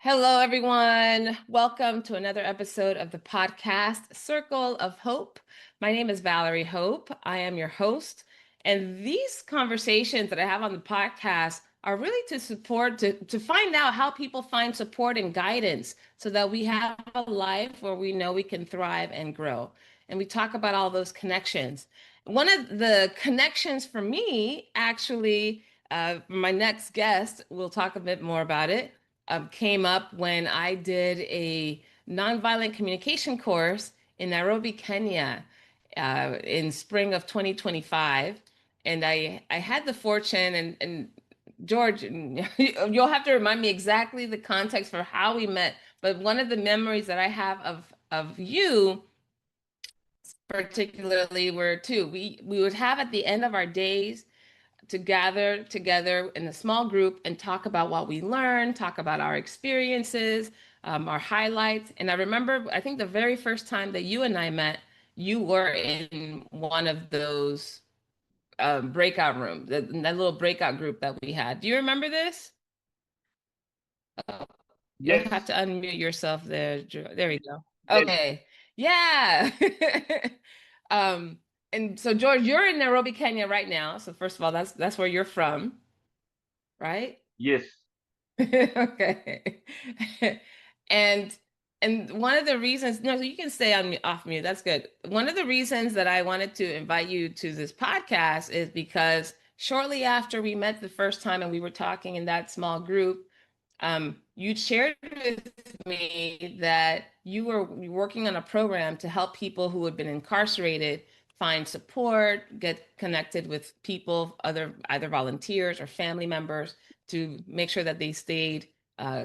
Hello, everyone. Welcome to another episode of the podcast Circle of Hope. My name is Valerie Hope. I am your host. And these conversations that I have on the podcast are really to support, to find out how people find support and guidance so that we have a life where we know we can thrive and grow. And we talk about all those connections. One of the connections for me, actually, my next guest, we'll talk a bit more about it, came up when I did a nonviolent communication course in Nairobi, Kenya, in spring of 2025. And I had the fortune, and George, you'll have to remind me exactly the context for how we met. But one of the memories that I have of you particularly were two. We would have at the end of our days to gather together in a small group and talk about what we learned, talk about our experiences, our highlights. And I remember, I think the very first time that you and I met, you were in one of those breakout rooms, that little breakout group that we had. Do you remember this? Oh, you'll Yes. have to unmute yourself there. There we go. Yes. Okay. Yeah. um, and so George, you're in Nairobi, Kenya right now. So first of all, that's where you're from, right? Yes. Okay. And one of the reasons, no, you can stay on off mute. That's good. One of the reasons that I wanted to invite you to this podcast is because shortly after we met the first time and we were talking in that small group, you shared with me that you were working on a program to help people who had been incarcerated find support, get connected with people, either volunteers or family members, to make sure that they stayed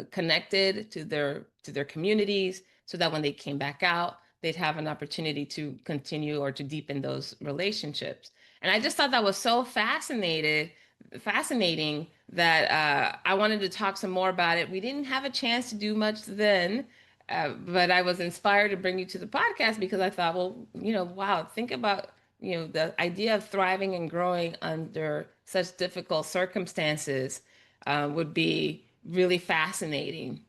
connected to their communities, so that when they came back out, they'd have an opportunity to continue or to deepen those relationships. And I just thought that was so fascinating that I wanted to talk some more about it. We didn't have a chance to do much then, but I was inspired to bring you to the podcast because I thought, well, wow, think about, the idea of thriving and growing under such difficult circumstances would be really fascinating.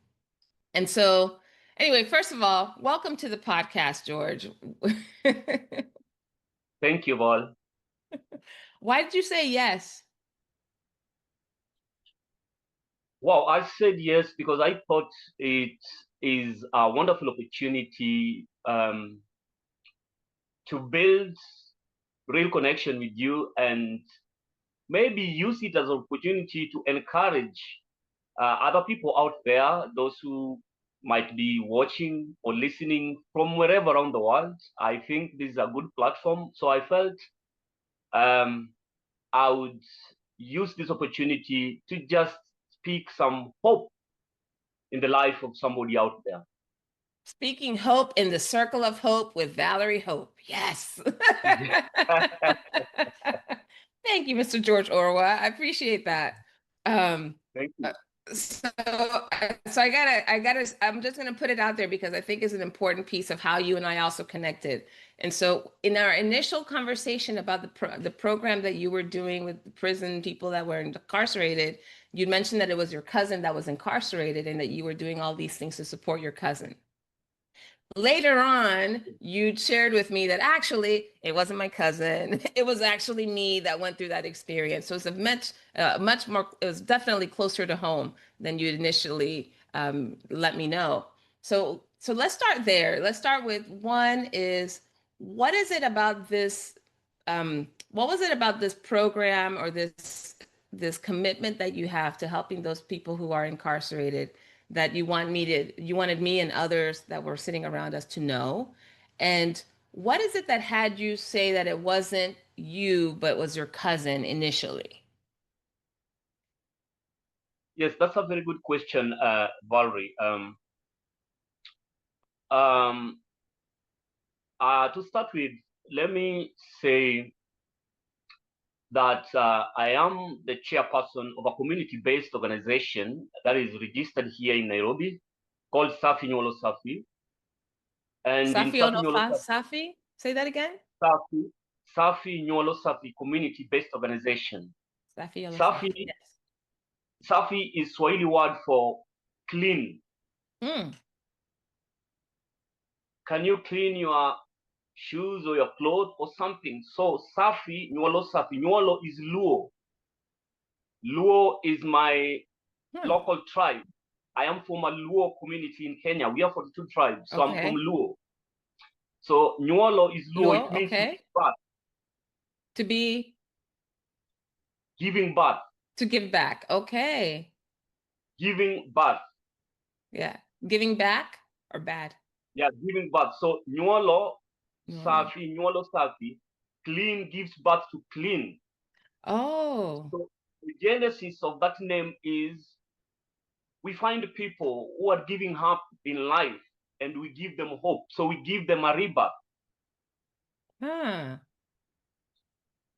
And so, anyway, first of all, welcome to the podcast, George. Thank you, Val. Why did you say yes? Wow, I said yes because I thought it is a wonderful opportunity to build real connection with you and maybe use it as an opportunity to encourage other people out there, those who might be watching or listening from wherever around the world. I think this is a good platform. So I felt I would use this opportunity to just speak some hope in the life of somebody out there. Speaking hope in the circle of hope with Valerie Hope. Yes. Thank you, Mr. George Orwa. I appreciate that. Thank you. So I'm just gonna put it out there because I think it's an important piece of how you and I also connected. And so in our initial conversation about the program that you were doing with the prison people that were incarcerated, you mentioned that it was your cousin that was incarcerated and that you were doing all these things to support your cousin. Later on, you shared with me that actually it wasn't my cousin. It was actually me that went through that experience. So it's a much more, it was definitely closer to home than you'd initially let me know. So let's start there. Let's start with one is, what is it about this, what was it about this program or this commitment that you have to helping those people who are incarcerated that you wanted me and others that were sitting around us to know? And what is it that had you say that it wasn't you, but was your cousin initially? Yes, that's a very good question, Valerie. Um, to start with, let me say that I am the chairperson of a community-based organization that is registered here in Nairobi called Safi Nyuolo Safi. And in Safi Safi Nyuolo Onofa Safi? Say that again? Safi, Safi Nyuolo Safi community-based organization. Safi Onofa Safi, Safi, yes. Safi is Swahili word for clean. Mm. Can you clean your shoes or your clothes or something? So Safi, Nyuolo Safi. Nyuolo is Luo. Luo is my local tribe. I am from a Luo community in Kenya. We are 42 tribes, so I'm from Okay. Luo. So Nyuolo is Luo. Luo, It means to okay. give birth. To be, Giving birth. to give back. Okay. Giving birth. Yeah. Giving back or bad? Yeah, giving birth. So Nyuolo Nyuolo. Safi, clean gives birth to clean. Oh. So the genesis of that name is we find people who are giving up in life and we give them hope. So we give them a rebirth. Huh.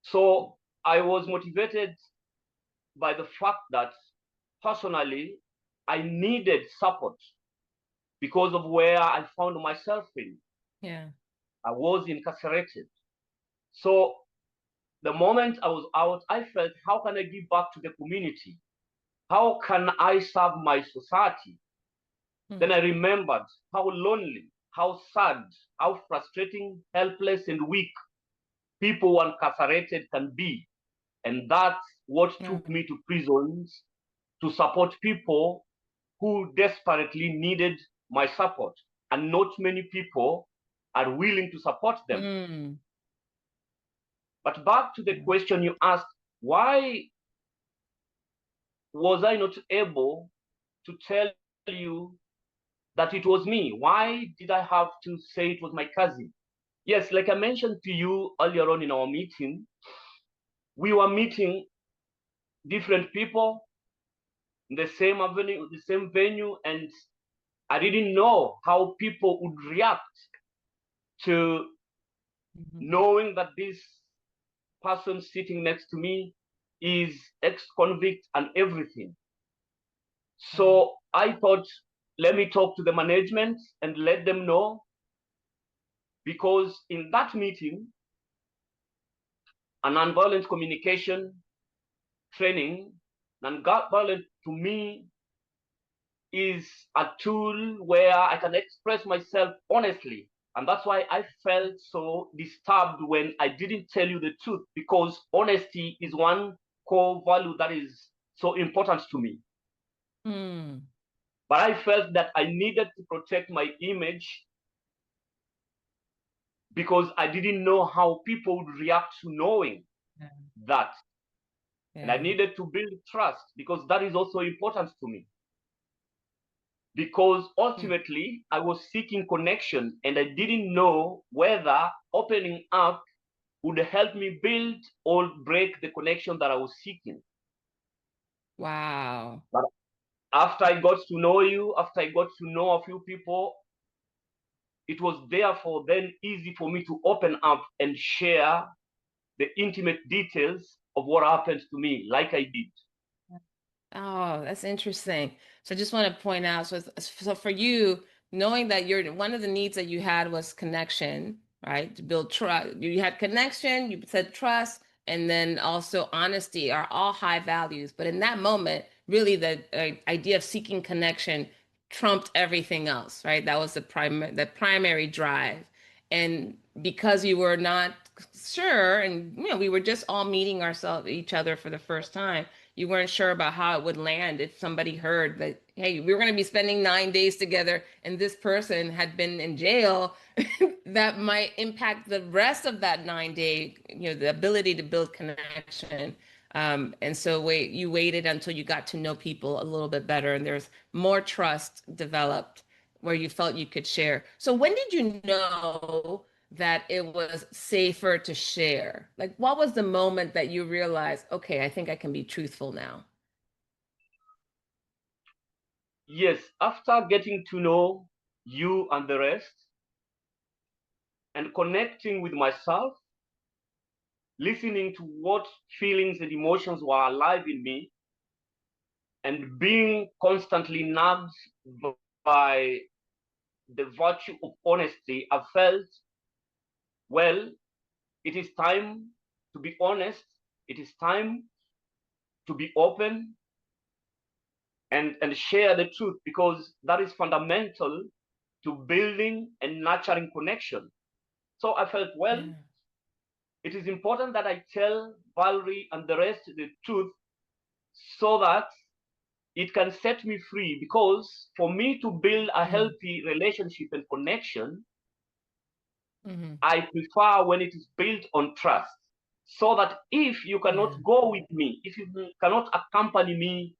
So I was motivated by the fact that personally I needed support because of where I found myself in. Yeah. I was incarcerated. So the moment I was out, I felt, how can I give back to the community? How can I serve my society? Hmm. Then I remembered how lonely, how sad, how frustrating, helpless, and weak people who are incarcerated can be. And that's what took me to prisons to support people who desperately needed my support. And not many people are willing to support them. Mm. But back to the question you asked, why was I not able to tell you that it was me? Why did I have to say it was my cousin? Yes, like I mentioned to you earlier on in our meeting, we were meeting different people in the same avenue, the same venue, and I didn't know how people would react to knowing that this person sitting next to me is ex-convict and everything. So I thought, let me talk to the management and let them know, because in that meeting, a nonviolent communication training, nonviolent to me is a tool where I can express myself honestly. And that's why I felt so disturbed when I didn't tell you the truth, because honesty is one core value that is so important to me. Mm. But I felt that I needed to protect my image because I didn't know how people would react to knowing that. And I needed to build trust because that is also important to me. Because ultimately I was seeking connection and I didn't know whether opening up would help me build or break the connection that I was seeking. Wow. But after I got to know you, after I got to know a few people, it was therefore then easy for me to open up and share the intimate details of what happened to me, like I did. Oh, that's interesting. So I just want to point out, so for you, knowing that you're one of the needs that you had was connection, right? To build trust. You had connection, you said trust, and then also honesty are all high values. But in that moment, really the idea of seeking connection trumped everything else, right? That was the primary drive. And because you were not sure, and we were just all meeting each other for the first time, you weren't sure about how it would land if somebody heard that, hey, we were going to be spending 9 days together and this person had been in jail. That might impact the rest of that 9 day, the ability to build connection. And so you waited until you got to know people a little bit better and there's more trust developed where you felt you could share. So when did you know that it was safer to share? Like, what was the moment that you realized, okay, I think I can be truthful now? Yes, after getting to know you and the rest and connecting with myself, listening to what feelings and emotions were alive in me, and being constantly nudged by the virtue of honesty, I felt, well, it is time to be honest. It is time to be open. and share the truth, because that is fundamental to building and nurturing connection. So I felt, well, Yeah. it is important that I tell Valerie and the rest the truth so that it can set me free. Because for me to build a Mm. healthy relationship and connection, Mm-hmm. I prefer when it is built on trust. So that if you cannot Yeah. go with me, if you cannot accompany me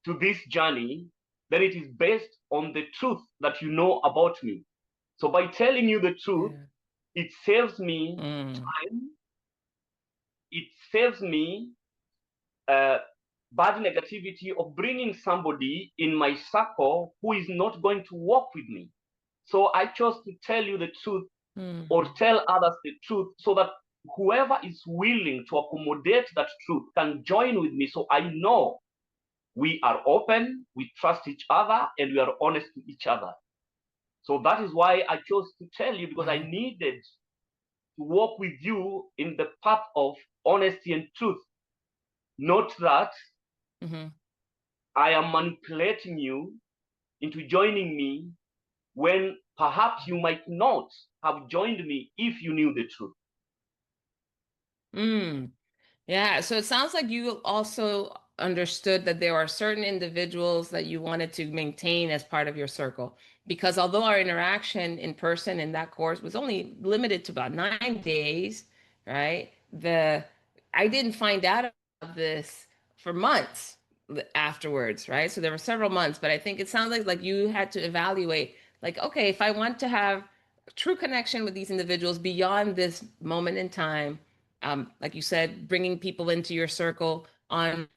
to this journey, then it is based on the truth that you know about me. So by telling you the truth, Yeah. it saves me Mm. time, it saves me uh, bad negativity of bringing somebody in my circle who is not going to work with me. So I chose to tell you the truth, or Mm. tell others the truth, so that whoever is willing to accommodate that truth can join with me. So I know we are open, we trust each other, and we are honest to each other. So that is why I chose to tell you, because I Wow. needed to walk with you in the path of honesty and truth. Not that Mm-hmm. I am manipulating you into joining me when perhaps you might not have joined me if you knew the truth. Mm. Yeah, so it sounds like you also understood that there are certain individuals that you wanted to maintain as part of your circle. Because although our interaction in person in that course was only limited to about 9 days, right? I didn't find out about this for months afterwards, right? So there were several months, but I think it sounds like you had to evaluate, like, okay, if I want to have true connection with these individuals beyond this moment in time, like you said, bringing people into your circle on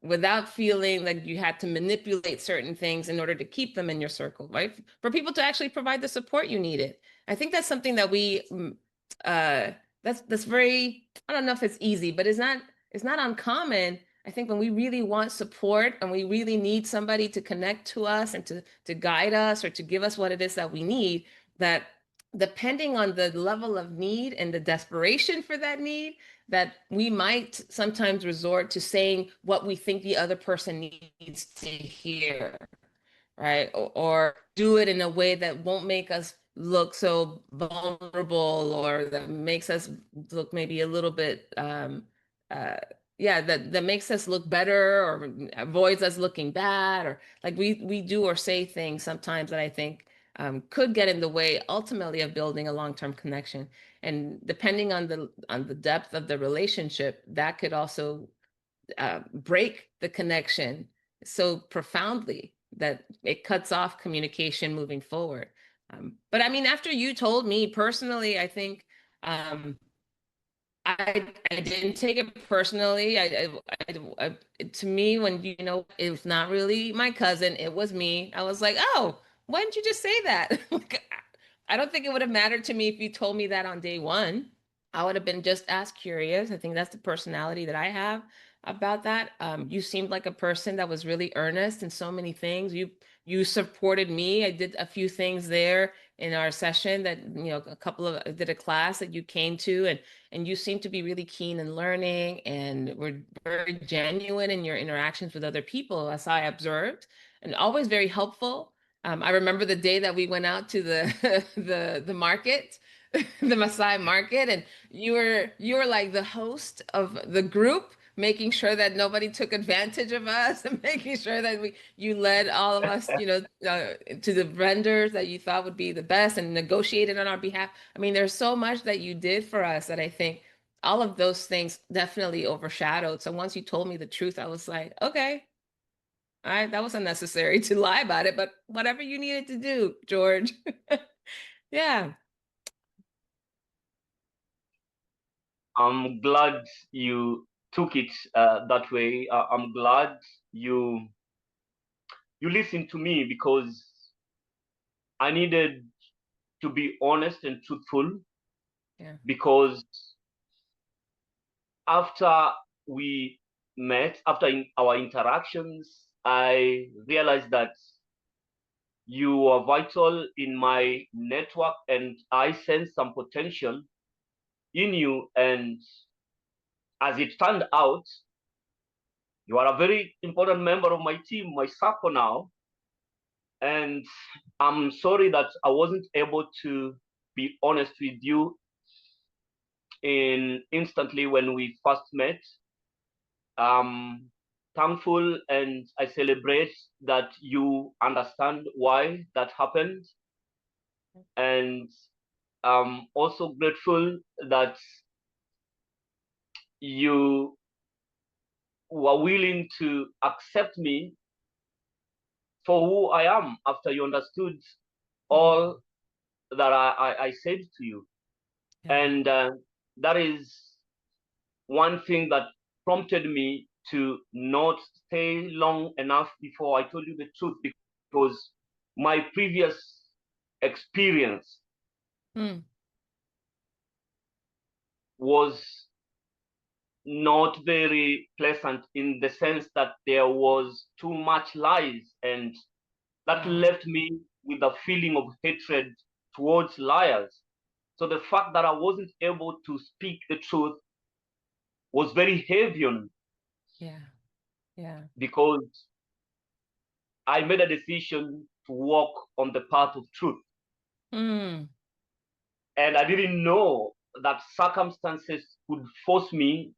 without feeling like you had to manipulate certain things in order to keep them in your circle, right? For people to actually provide the support you needed. I think that's something that uh, that's very, I don't know if it's easy, but it's not uncommon. I think when we really want support and we really need somebody to connect to us and to guide us or to give us what it is that we need, that depending on the level of need and the desperation for that need, that we might sometimes resort to saying what we think the other person needs to hear, right? Or do it in a way that won't make us look so vulnerable, or that makes us look maybe a little bit uh yeah, that makes us look better or avoids us looking bad, or like we do or say things sometimes that I think could get in the way ultimately of building a long-term connection. And depending on the depth of the relationship, that could also break the connection so profoundly that it cuts off communication moving forward. But I mean, after you told me personally, I think I didn't take it personally. To me, when it was not really my cousin, it was me. I was like, oh, why didn't you just say that? Like, I don't think it would have mattered to me if you told me that on day one. I would have been just as curious. I think that's the personality that I have about that. You seemed like a person that was really earnest in so many things. You supported me. I did a few things there in our session that, I did a class that you came to, and you seem to be really keen in learning and were very genuine in your interactions with other people, as I observed, and always very helpful. I remember the day that we went out to the the market, the Maasai market, and you were like the host of the group, making sure that nobody took advantage of us and making sure that you led all of us, to the vendors that you thought would be the best and negotiated on our behalf. I mean, there's so much that you did for us that I think all of those things definitely overshadowed. So once you told me the truth, I was like, okay, all right, that was unnecessary to lie about it, but whatever you needed to do, George. Yeah. I'm glad you took it that way. I'm glad you you listened to me, because I needed to be honest and truthful. Yeah. Because after we met, after our interactions, I realized that you are vital in my network, and I sense some potential in you. And as it turned out, You are a very important member of my team, my circle now. And I'm sorry that I wasn't able to be honest with you instantly when we first met. I'm thankful and I celebrate that you understand why that happened. And I'm also grateful that you were willing to accept me for who I am after you understood all that I said to you. Yeah. And that is one thing that prompted me to not stay long enough before I told you the truth, because my previous experience was not very pleasant, in the sense that there was too much lies, and that left me with a feeling of hatred towards liars. So the fact that I wasn't able to speak the truth was very heavy on me. Yeah. Because I made a decision to walk on the path of truth. And I didn't know that circumstances could force me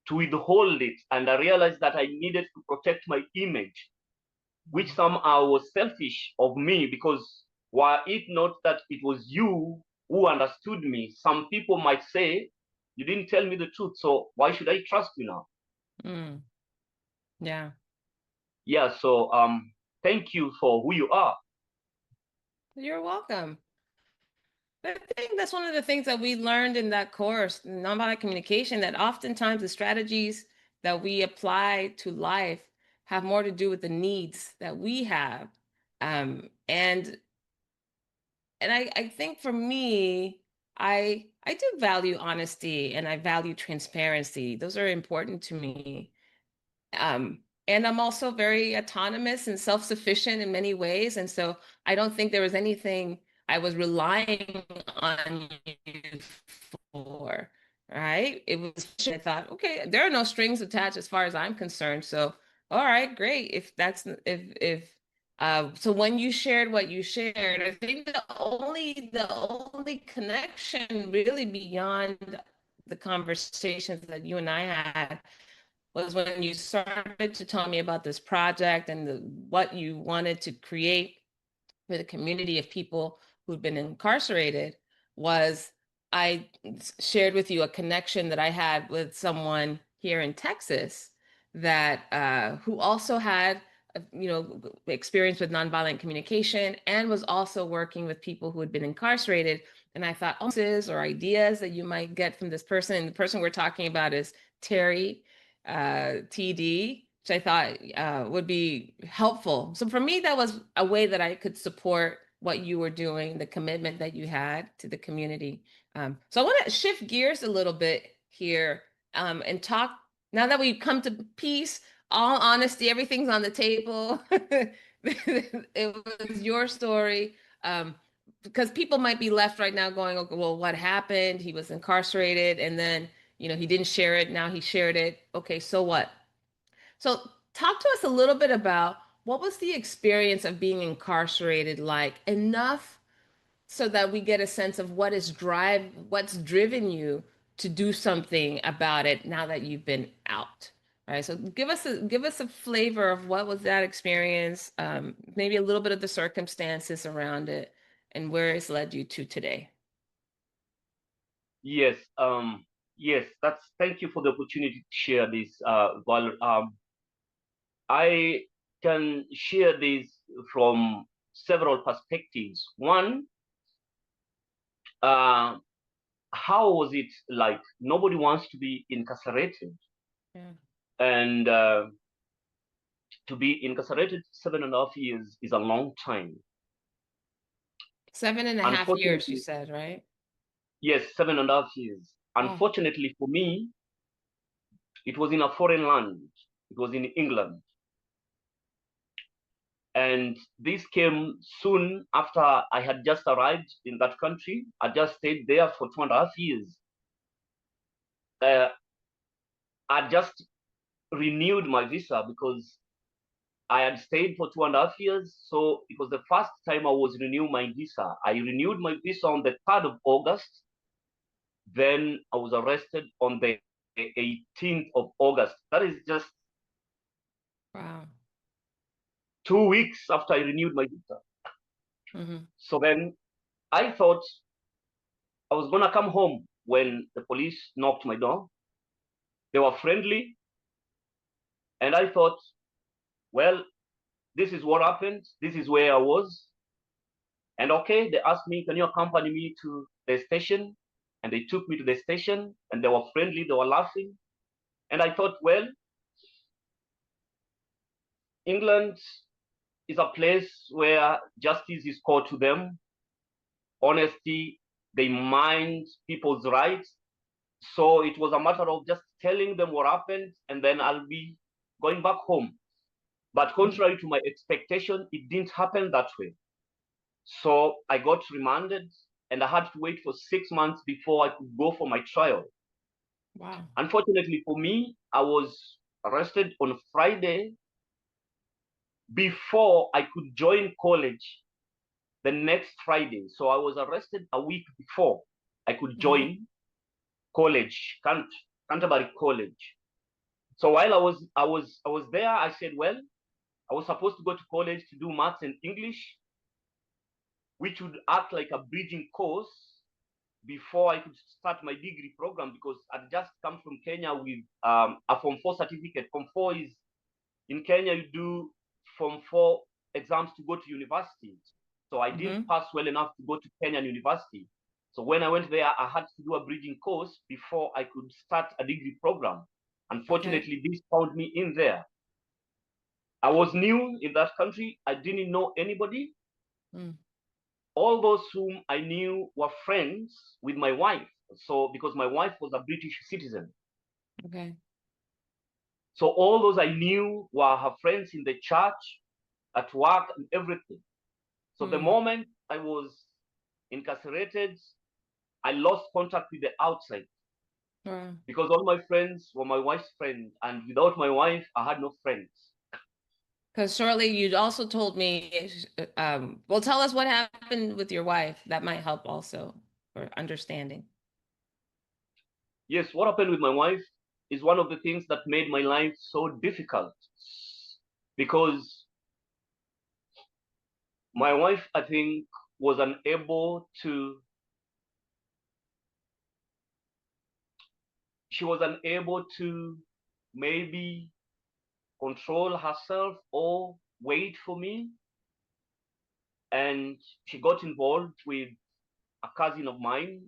to withhold it. And I realized that I needed to protect my image, which somehow was selfish of me, because were it not that it was you who understood me, some people might say, you didn't tell me the truth, so why should I trust you now? Yeah. Yeah, so thank you for who you are. You're welcome. I think that's one of the things that we learned in that course, nonviolent communication, that oftentimes the strategies that we apply to life have more to do with the needs that we have. And I think for me, I do value honesty and I value transparency. Those are important to me. And I'm also very autonomous and self-sufficient in many ways. And so I don't think there was anything I was relying on you for, right? It was, I thought, okay, there are no strings attached as far as I'm concerned. So, all right, great. So when you shared what you shared, I think the only connection really beyond the conversations that you and I had was when you started to tell me about this project and what you wanted to create for the community of people who've been incarcerated. Was I shared with you a connection that I had with someone here in Texas that who also had experience with nonviolent communication and was also working with people who had been incarcerated. And I thought, or ideas that you might get from this person. And the person we're talking about is Terry, TD, which I thought would be helpful. So for me, that was a way that I could support what you were doing, the commitment that you had to the community. So I want to shift gears a little bit here and talk, now that we've come to peace, all honesty, everything's on the table. It was your story. Because people might be left right now going, okay, well, what happened? He was incarcerated and then, he didn't share it. Now he shared it. Okay, so what? So talk to us a little bit about what was the experience of being incarcerated like, enough so that we get a sense of what's driven you to do something about it now that you've been out. All right. So give us a flavor of what was that experience, maybe a little bit of the circumstances around it and where it's led you to today. Yes, thank you for the opportunity to share this, Val. I can share this from several perspectives. One, how was it like? Nobody wants to be incarcerated. Yeah. And to be incarcerated 7.5 years is a long time. 7.5 years, you said, right? Yes, 7.5 years. Oh. Unfortunately for me, it was in a foreign land. It was in England. And this came soon after I had just arrived in that country. I just stayed there for 2.5 years. I just renewed my visa because I had stayed for 2.5 years. So it was the first time I was renewing my visa. I renewed my visa on the 3rd of August. Then I was arrested on the 18th of August. That is just Wow. 2 weeks after I renewed my visa. Mm-hmm. So then I thought I was going to come home when the police knocked my door. They were friendly. And I thought, well, this is what happened. This is where I was. And okay, they asked me, can you accompany me to the station? And they took me to the station and they were friendly. They were laughing. And I thought, well, England is a place where justice is called to them. Honesty, they mind people's rights. So it was a matter of just telling them what happened, and then I'll be going back home. But contrary to my expectation, it didn't happen that way. So I got remanded, and I had to wait for 6 months before I could go for my trial. Wow. Unfortunately for me, I was arrested on Friday before I could join college the next Friday. So I was arrested a week before I could join college, Canterbury College. So while I was there, I said, well, I was supposed to go to college to do maths and English, which would act like a bridging course before I could start my degree program, because I'd just come from Kenya with a Form 4 certificate. Form 4 is, in Kenya, you do Form 4 exams to go to university. So I didn't pass well enough to go to Kenyan University. So when I went there, I had to do a bridging course before I could start a degree program. Unfortunately, this found me in there. I was new in that country. I didn't know anybody. All those whom I knew were friends with my wife. So because my wife was a British citizen. Okay. So all those I knew were her friends in the church, at work, and everything. So the moment I was incarcerated, I lost contact with the outside. Because all my friends were my wife's friends, and without my wife, I had no friends. Because shortly you also told me, well, tell us what happened with your wife. That might help also for understanding. Yes, what happened with my wife is one of the things that made my life so difficult. Because my wife, I think, was unable to, maybe control herself or wait for me. And she got involved with a cousin of mine.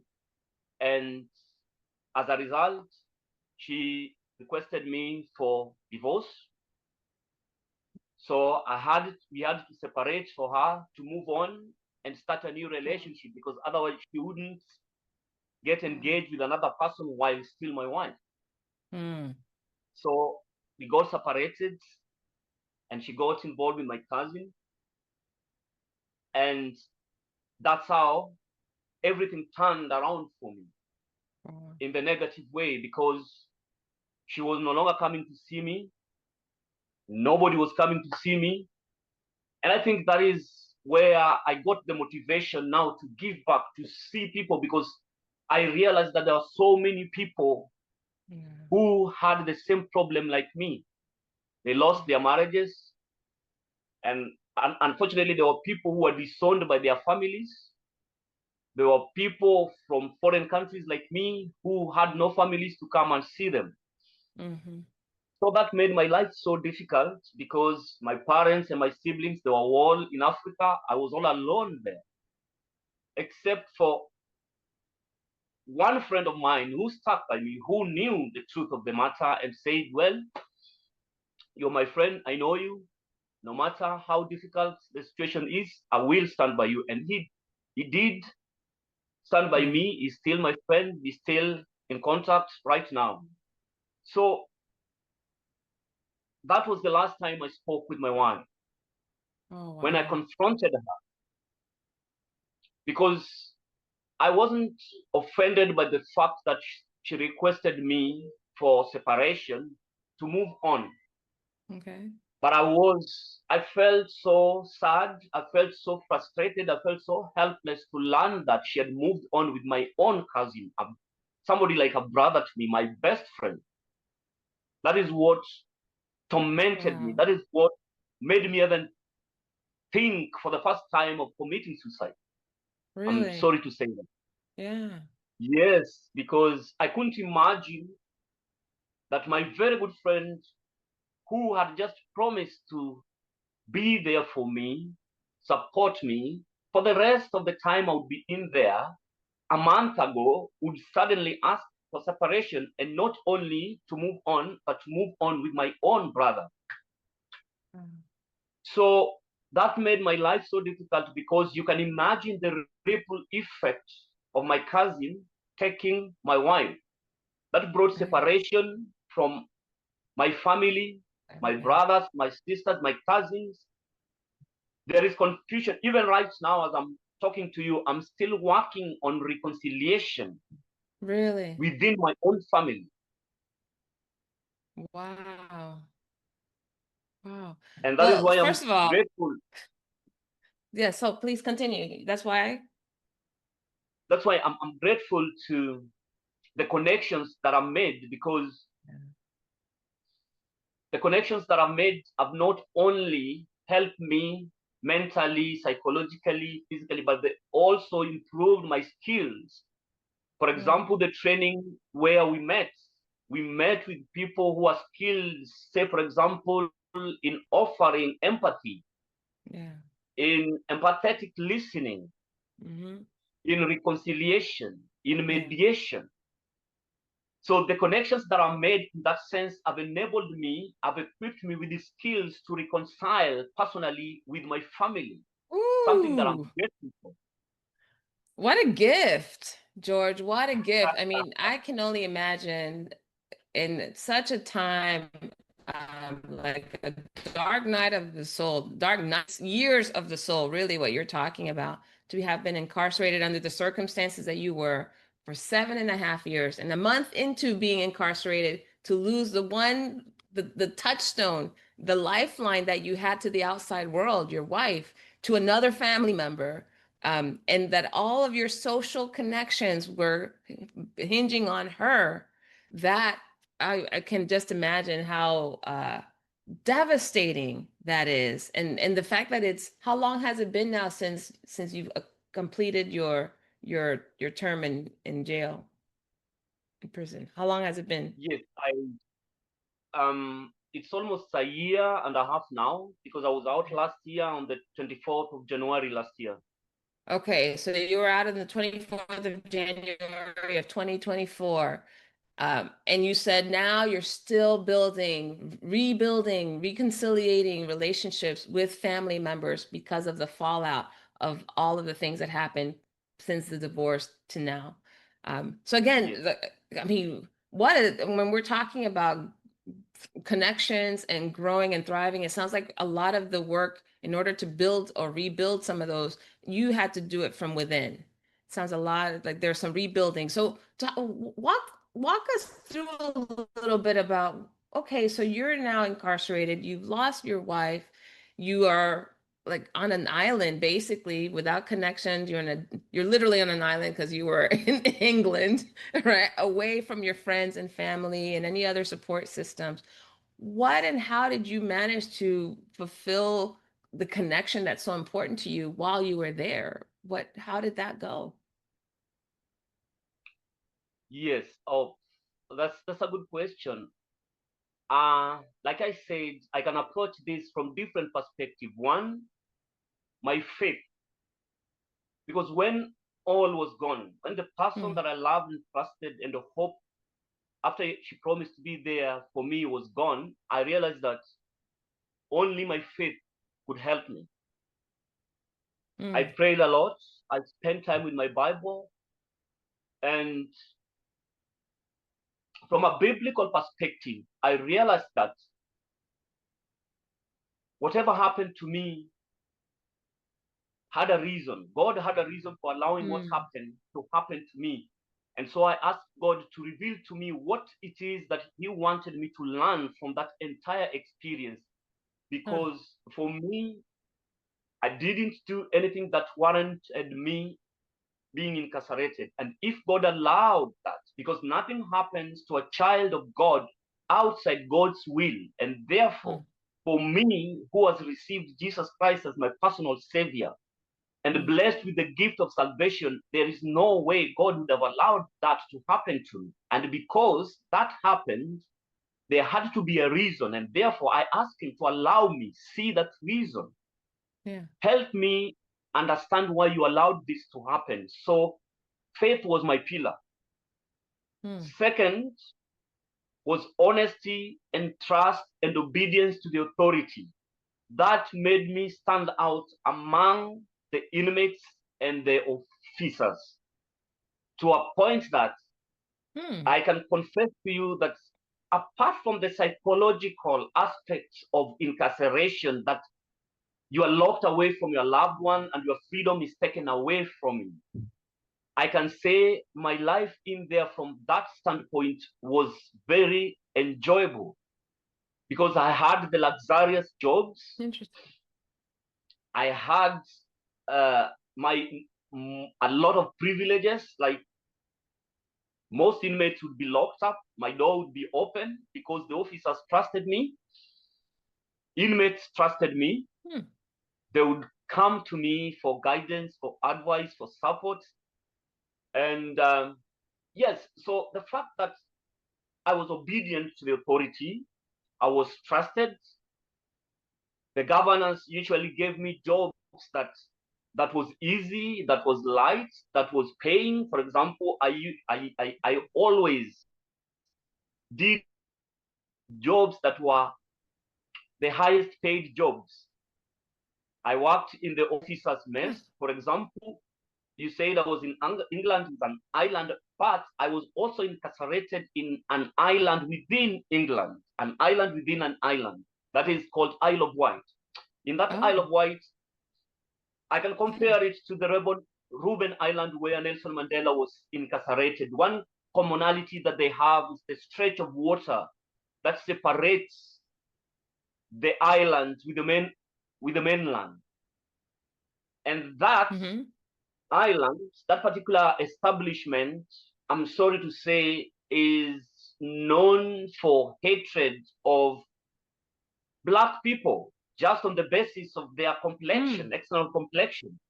And as a result, she requested me for divorce. So we had to separate for her to move on and start a new relationship, because otherwise she wouldn't get engaged with another person while still my wife. So we got separated, and she got involved with my cousin. And that's how everything turned around for me in the negative way, because she was no longer coming to see me. Nobody was coming to see me. And I think that is where I got the motivation now to give back, to see people, because I realized that there are so many people who had the same problem like me. They lost their marriages. And unfortunately, there were people who were disowned by their families. There were people from foreign countries like me who had no families to come and see them. So that made my life so difficult, because my parents and my siblings, they were all in Africa. I was all alone there, except for one friend of mine who stuck by me, who knew the truth of the matter and said, well, you're my friend. I know you. No matter how difficult the situation is, I will stand by you. And he did stand by me. He's still my friend. He's still in contact right now. So that was the last time I spoke with my wife. When I confronted her, because I wasn't offended by the fact that she requested me for separation. to move on. Okay. But I felt so sad. I felt so frustrated. I felt so helpless to learn that she had moved on with my own cousin, somebody like a brother to me, my best friend. That is what tormented me. Wow. That is what made me even think for the first time of committing suicide. I'm Really? sorry to say that. Yeah. Yes, because I couldn't imagine that my very good friend who had just promised to be there for me, support me for the rest of the time I would be in there, a month ago would suddenly ask for separation, and not only to move on, but to move on with my own brother. Mm. So that made my life so difficult, because you can imagine the ripple effect of my cousin taking my wife. That brought Right. separation from my family, my Yeah. brothers, my sisters, my cousins. There is confusion. Even right now, as I'm talking to you, I'm still working on reconciliation Really? within my own family. Wow. Wow. And that is Well, why I'm first of all, grateful. yeah, so please continue. That's why. That's why I'm grateful to the connections that are made, because the connections that are made have not only helped me mentally, psychologically, physically, but they also improved my skills. For Mm. example, the training where we met with people who are skilled, say, for example, in offering empathy, Yeah. in empathetic listening, Mm-hmm. in reconciliation, in Yeah. mediation. So the connections that are made in that sense have enabled me, have equipped me with the skills to reconcile personally with my family, something that I'm Ooh, grateful for. what a gift, George. What a gift. I mean, I can only imagine in such a time, like a dark night of the soul, dark nights, years of the soul, really what you're talking about, to have been incarcerated under the circumstances that you were for 7.5 years, and a month into being incarcerated, to lose the touchstone, the lifeline that you had to the outside world, your wife, to another family member. And that all of your social connections were hinging on her. That I can just imagine how devastating that is. And the fact that it's, how long has it been now since you've completed your term in jail, in prison? How long has it been? Yes, it's almost a year and a half now, because I was out last year on the 24th of January last year. Okay, so you were out on the 24th of January of 2024. And you said now you're still building, rebuilding, reconciliating relationships with family members because of the fallout of all of the things that happened since the divorce to now. So again, Yes, I mean, when we're talking about connections and growing and thriving, it sounds like a lot of the work in order to build or rebuild some of those, you had to do it from within. It sounds a lot like there's some rebuilding. So walk us through a little bit about, okay, so you're now incarcerated, you've lost your wife, you are like on an island basically without connections. You're literally on an island because you were in England, right? Away from your friends and family and any other support systems. What and how did you manage to fulfill the connection that's so important to you while you were there? How did that go? yes. Oh, that's a good question. Like I said, I can approach this from different perspective. One, my faith, because when all was gone, when the person Mm, that I loved and trusted and the hope after she promised to be there for me was gone, I realized that only my faith could help me. I mm, prayed a lot. I spent time with my Bible. And from a biblical perspective, I realized that whatever happened to me had a reason. God had a reason for allowing what mm, happened to happen to me. And so I asked God to reveal to me what it is that He wanted me to learn from that entire experience. Because for me, I didn't do anything that warranted me being incarcerated. And if God allowed that, because nothing happens to a child of God outside God's will, and therefore, for me, who has received Jesus Christ as my personal Savior and blessed with the gift of salvation, there is no way God would have allowed that to happen to me. And because that happened, there had to be a reason. And therefore, I asked Him to allow me see that reason. Yeah. Help me understand why you allowed this to happen. So faith was my pillar. Second was honesty and trust and obedience to the authority. That made me stand out among the inmates and the officers to a point that I can confess to you that apart from the psychological aspects of incarceration, that you are locked away from your loved one and your freedom is taken away from you, I can say my life in there from that standpoint was very enjoyable because I had the luxurious jobs. Interesting. I had a lot of privileges. Like most inmates would be locked up, my door would be open because the officers trusted me. Inmates trusted me. They would come to me for guidance, for advice, for support. And yes, so the fact that I was obedient to the authority, I was trusted. The governors usually gave me jobs that was easy, that was light, that was paying. For example, I always did jobs that were the highest paid jobs. I worked in the officers' mess, for example. You said I was in England, it's an island, but I was also incarcerated in an island within England, an island within an island. That is called Isle of Wight. In that Isle of Wight, I can compare it to the Reuben Island where Nelson Mandela was incarcerated. One commonality that they have is the stretch of water that separates the island with the mainland. And that island, that particular establishment, I'm sorry to say, is known for hatred of Black people just on the basis of their complexion, external complexion.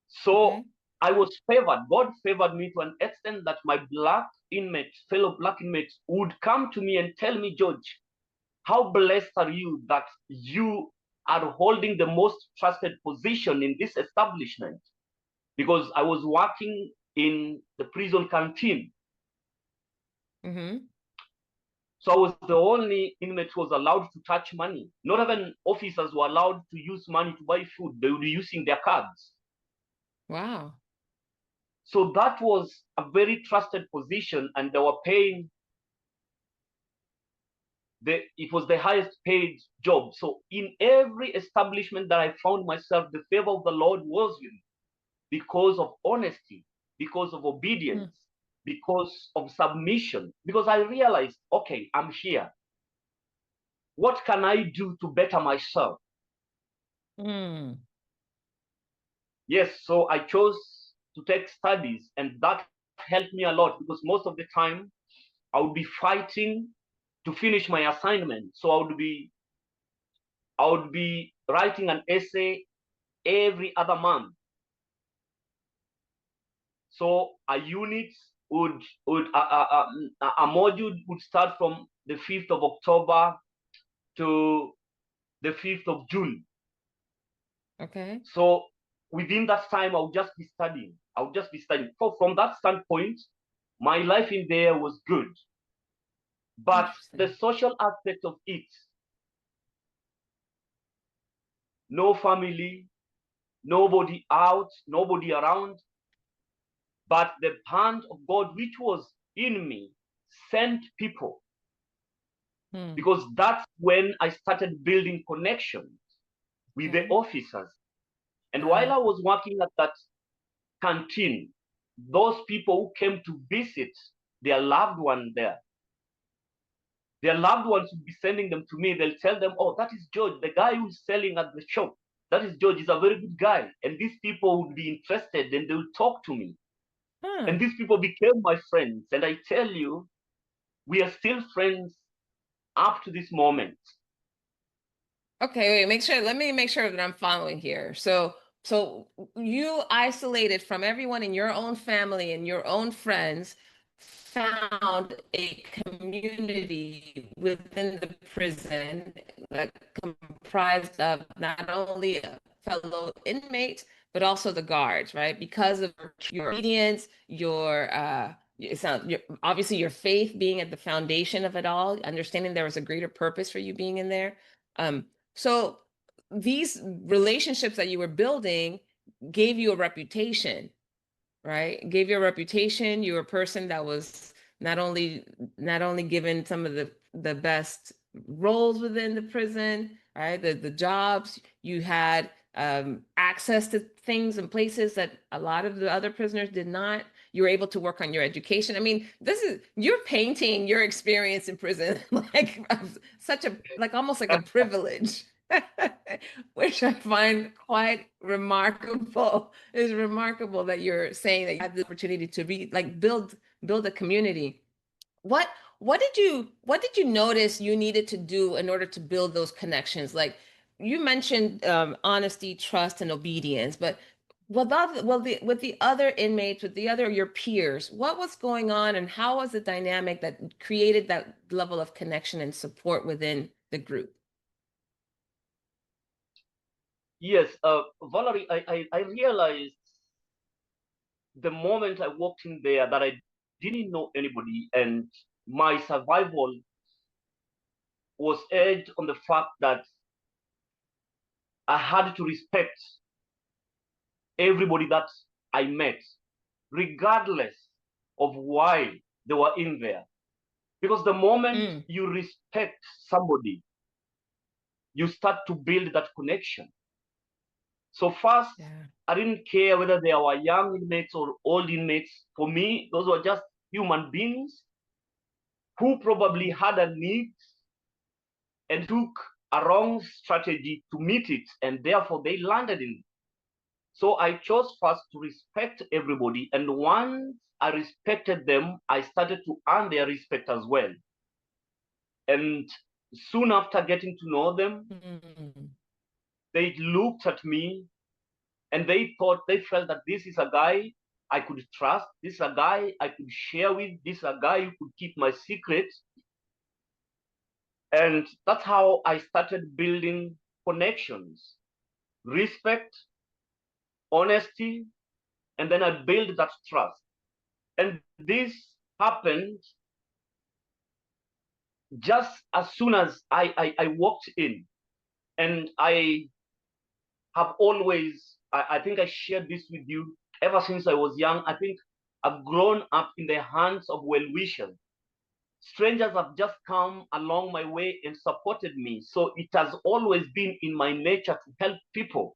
So I was favored. God favored me to an extent that my Black inmates, fellow Black inmates, would come to me and tell me, George, how blessed are you that you are holding the most trusted position in this establishment? Because I was working in the prison canteen. So I was the only inmate who was allowed to touch money. Not even officers were allowed to use money to buy food. They would be using their cards. Wow. So that was a very trusted position, and they were paying. It was the highest paid job. So in every establishment that I found myself, the favor of the Lord was with me because of honesty, because of obedience, because of submission, because I realized, okay, I'm here. What can I do to better myself? Yes, so I chose to take studies, and that helped me a lot because most of the time I would be fighting to finish my assignment. So I would be writing an essay every other month. So a unit a module would start from the 5th of October to the 5th of June. Okay. So within that time, I'll just be studying. So from that standpoint, my life in there was good. But the social aspect of it, no family, nobody out, nobody around, but the hand of God, which was in me, sent people. Because that's when I started building connections with the officers. And while I was working at that canteen, those people who came to visit their loved one there, their loved ones would be sending them to me. They'll tell them, oh, that is George, the guy who's selling at the shop. That is George. He's a very good guy. And these people would be interested and they will talk to me. Huh. And these people became my friends. And I tell you, we are still friends up to this moment. Okay, wait, let me make sure that I'm following here. So you isolated from everyone in your own family and your own friends, found a community within the prison that comprised of not only fellow inmates, but also the guards, right? Because of your obedience, obviously your faith being at the foundation of it all, understanding there was a greater purpose for you being in there. So these relationships that you were building gave you a reputation, right? Gave you a reputation. You were a person that was not only given some of the best roles within the prison, right? The jobs you had, access to things and places that a lot of the other prisoners did not. You were able to work on your education. I mean, you're painting your experience in prison like almost like a privilege. Which I find quite remarkable. It's remarkable that you're saying that you had the opportunity to build a community. What what did you notice you needed to do in order to build those connections? Like you mentioned, honesty, trust, and obedience, but with the other inmates, with the other your peers, what was going on, and how was the dynamic that created that level of connection and support within the group? Yes, Valerie, I realized the moment I walked in there that I didn't know anybody, and my survival was edged on the fact that I had to respect everybody that I met, regardless of why they were in there. Because the moment Mm, you respect somebody, you start to build that connection. So first, yeah. I didn't care whether they were young inmates or old inmates. For me, those were just human beings who probably Mm, had a need and took a wrong strategy to meet it, and therefore they landed in it. So I chose first to respect everybody, and once I respected them, I started to earn their respect as well. And soon after getting to know them, mm, they looked at me and they felt that this is a guy I could trust, this is a guy I could share with, this is a guy who could keep my secrets. And that's how I started building connections, respect, honesty, and then I built that trust. And this happened just as soon as I walked in. And I have always, I think I shared this with you ever since I was young. I think I've grown up in the hands of well wishers. Strangers have just come along my way and supported me. So it has always been in my nature to help people.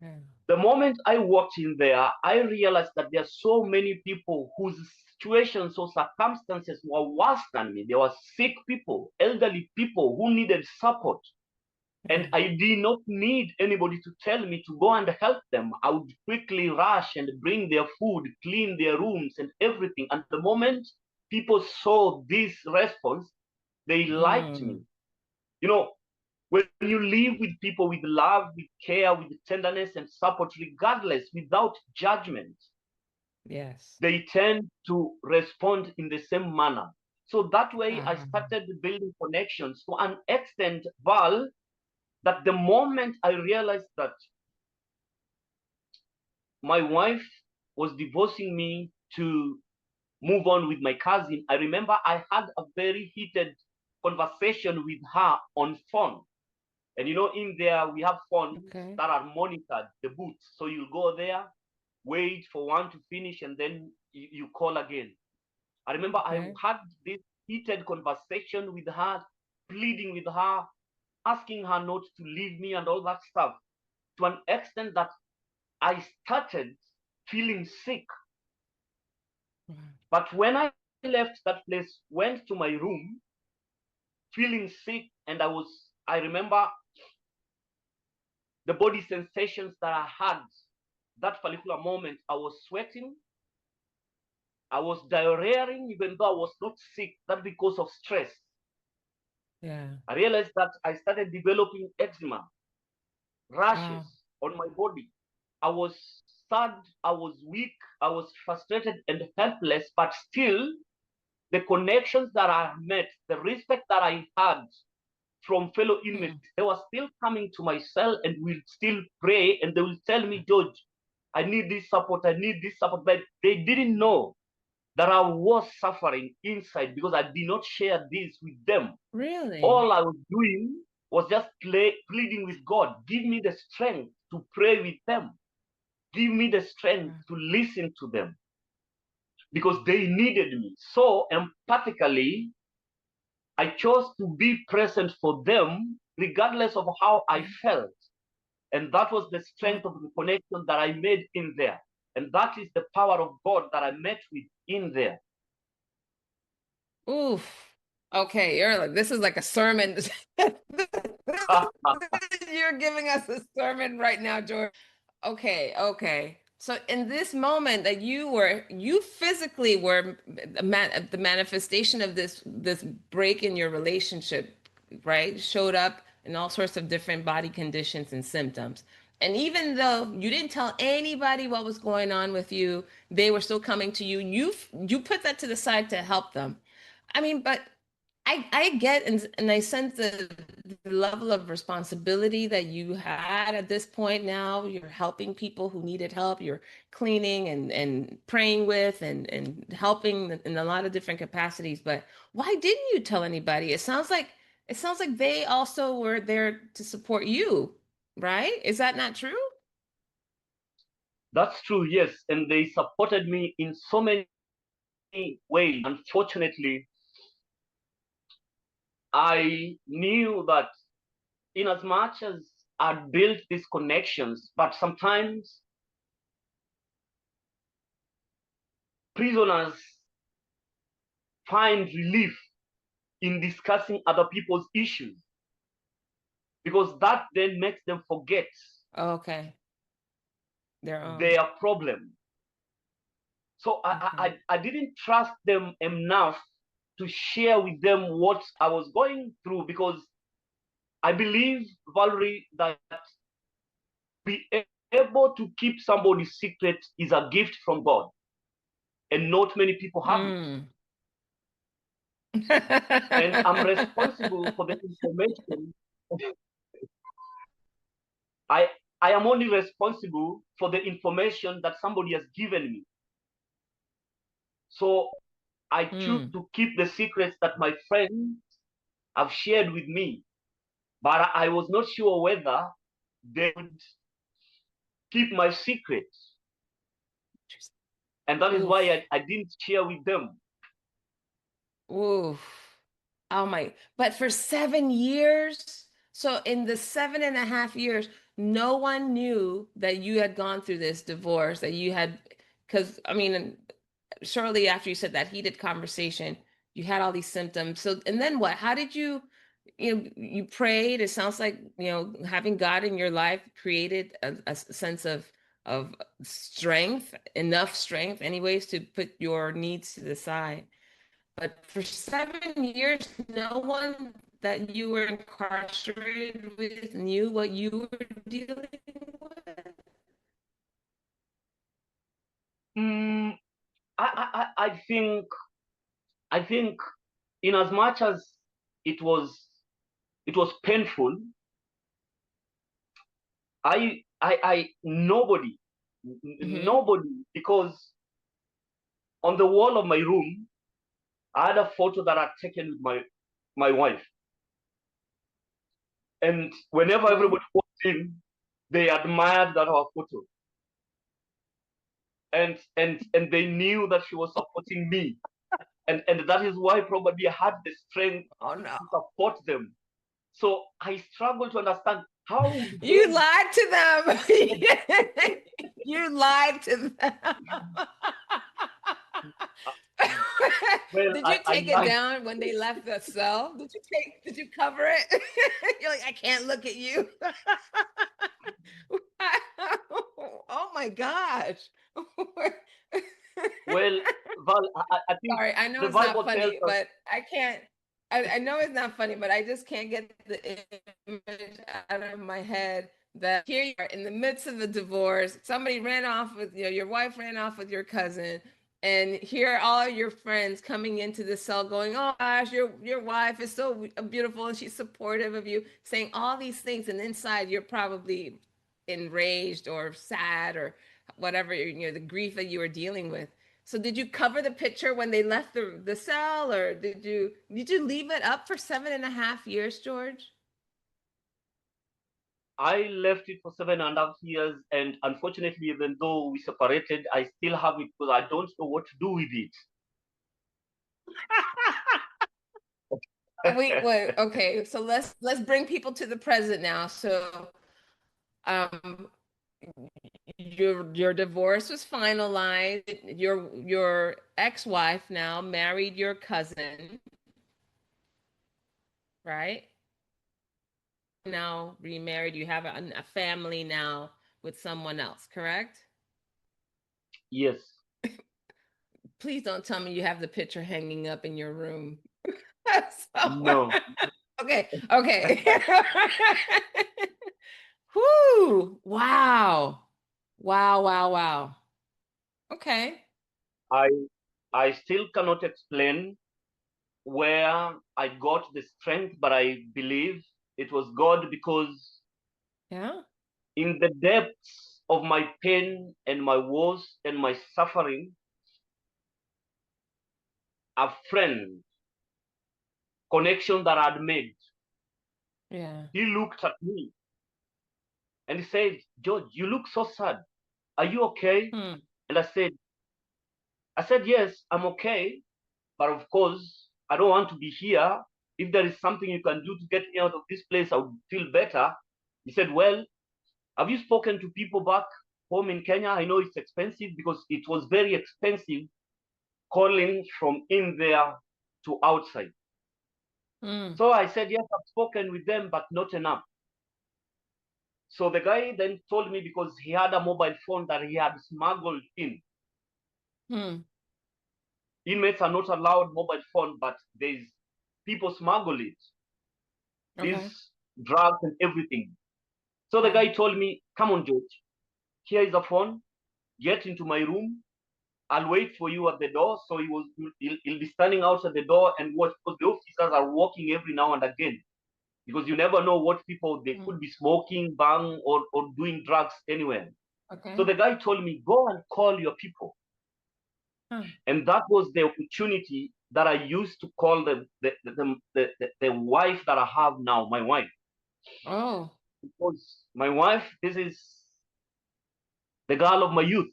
yeah. The moment I walked in there, I realized that there are so many people whose situations or circumstances were worse than me. There were sick people, elderly people who needed support. And Mm, I did not need anybody to tell me to go and help them. I would quickly rush and bring their food, clean their rooms and everything. And the moment people saw this response, they liked me. mm, You know, when you live with people with love, with care, with tenderness and support, regardless, without judgment, yes. they tend to respond in the same manner. So that way, I Ah, started building connections to an extent, Val, that the moment I realized that my wife was divorcing me to move on with my cousin, I remember I had a very heated conversation with her on phone. And you know, in there we have phones okay. that are monitored, the booths. So you go there, wait for one to finish, and then you call again. I remember I Okay. had this heated conversation with her, pleading with her, asking her not to leave me and all that stuff, to an extent that I started feeling sick. But when I left that place, went to my room, feeling sick, and I remember the body sensations that I had that particular moment. I was sweating, I was diarrheaing, even though I was not sick, that because of stress. Yeah. I realized that I started developing eczema, rashes on my body. I was sad, I was weak, I was frustrated and helpless, but still, the connections that I met, the respect that I had from fellow inmates, they were still coming to my cell and will still pray, and they will tell me, George, I need this support, I need this support. But they didn't know that I was suffering inside because I did not share this with them. Really? All I was doing was just pleading with God, give me the strength to pray with them. Give me the strength to listen to them because they needed me. So empathically, I chose to be present for them regardless of how I felt. And that was the strength of the connection that I made in there. And that is the power of God that I met with in there. Oof. Okay, you're like, this is like a sermon. You're giving us a sermon right now, George. Okay, okay. So in this moment that you physically were the manifestation of this break in your relationship, right? Showed up in all sorts of different body conditions and symptoms. And even though you didn't tell anybody what was going on with you, they were still coming to you. You put that to the side to help them. I mean, but I get and I sense the level of responsibility that you had at this point now. You're helping people who needed help. You're cleaning and praying with and helping in a lot of different capacities. But why didn't you tell anybody? It sounds like they also were there to support you, right? Is that not true? That's true, yes. And they supported me in so many ways. Unfortunately, I knew that in as much as I built these connections, but sometimes prisoners find relief in discussing other people's issues because that then makes them forget Okay. Their own. their problem. So I didn't trust them enough to share with them what I was going through because I believe, Valerie, that be able to keep somebody's secret is a gift from God, and not many people have it. Mm. And I'm responsible for the information. I I am only responsible for the information that somebody has given me. So I choose Mm. to keep the secrets that my friends have shared with me. But I was not sure whether they would keep my secret. And that is why Oof. I didn't share with them. Oof. Oh my, but for 7 years, so in the 7.5 years, no one knew that you had gone through this divorce, that you had, because I mean, shortly after you said that heated conversation, you had all these symptoms. So, and then what? How did you prayed? It sounds like, having God in your life created a sense of strength, enough strength, anyways, to put your needs to the side. But for 7 years, no one that you were incarcerated with knew what you were dealing with. Mm, I think in as much as it was it was painful, I nobody Mm-hmm. nobody because on the wall of my room I had a photo that I'd taken with my wife, and whenever Okay. everybody walked in, they admired that our photo, and they knew that she was supporting me, and that is why probably I had the strength Oh no. to support them. So I struggle to understand how would You they. lied to them. You lied to them. Well, Did you take it I down when they left the cell? Did you cover it? You're like, I can't look at you. Oh my gosh. well, Val, I think Sorry, I know the it's not Bible tells funny, us. but I can't. I know it's not funny, but I just can't get the image out of my head that here you are in the midst of a divorce. Somebody ran off with your wife ran off with your cousin, and here are all your friends coming into the cell going, "Oh gosh, your wife is so beautiful and she's supportive of you," saying all these things, and inside you're probably enraged or sad or whatever the grief that you were dealing with. So did you cover the picture when they left the cell, or did you leave it up for 7.5 years, George? I left it for 7.5 years, and unfortunately, even though we separated, I still have it because I don't know what to do with Wait, it. okay. So let's bring people to the present now. So um your divorce was finalized. Your ex-wife now married your cousin, right? Now remarried, you have a family now with someone else, correct? Yes. Please don't tell me you have the picture hanging up in your room. No. Okay, okay. Whoo! Wow. Wow, wow, wow. Okay. I I still cannot explain where I got the strength, but I believe it was God because Yeah. in the depths of my pain and my woes and my suffering, a friend, connection that I'd made, Yeah. he looked at me and he said, George, you look so sad. Are you okay? Hmm. And I said, yes, I'm okay. But of course, I don't want to be here. If there is something you can do to get me out of this place, I would feel better. He said, well, have you spoken to people back home in Kenya? I know it's expensive because it was very expensive calling from in there to outside. Hmm. So I said, yes, I've spoken with them, but not enough. So the guy then told me because he had a mobile phone that he had smuggled in. Hmm. Inmates are not allowed mobile phone, but there's people smuggle it. Okay. These drugs and everything. So the Yeah. guy told me, come on, George, here is a phone. Get into my room. I'll wait for you at the door. So he'll be standing outside the door and watch because the officers are walking every now and again. Because you never know what people they Hmm. could be smoking, bang, or doing drugs anywhere. So Okay. the guy told me, go and call your people. Huh. And that was the opportunity that I used to call the wife that I have now, my wife. Oh. Because my wife, this is the girl of my youth.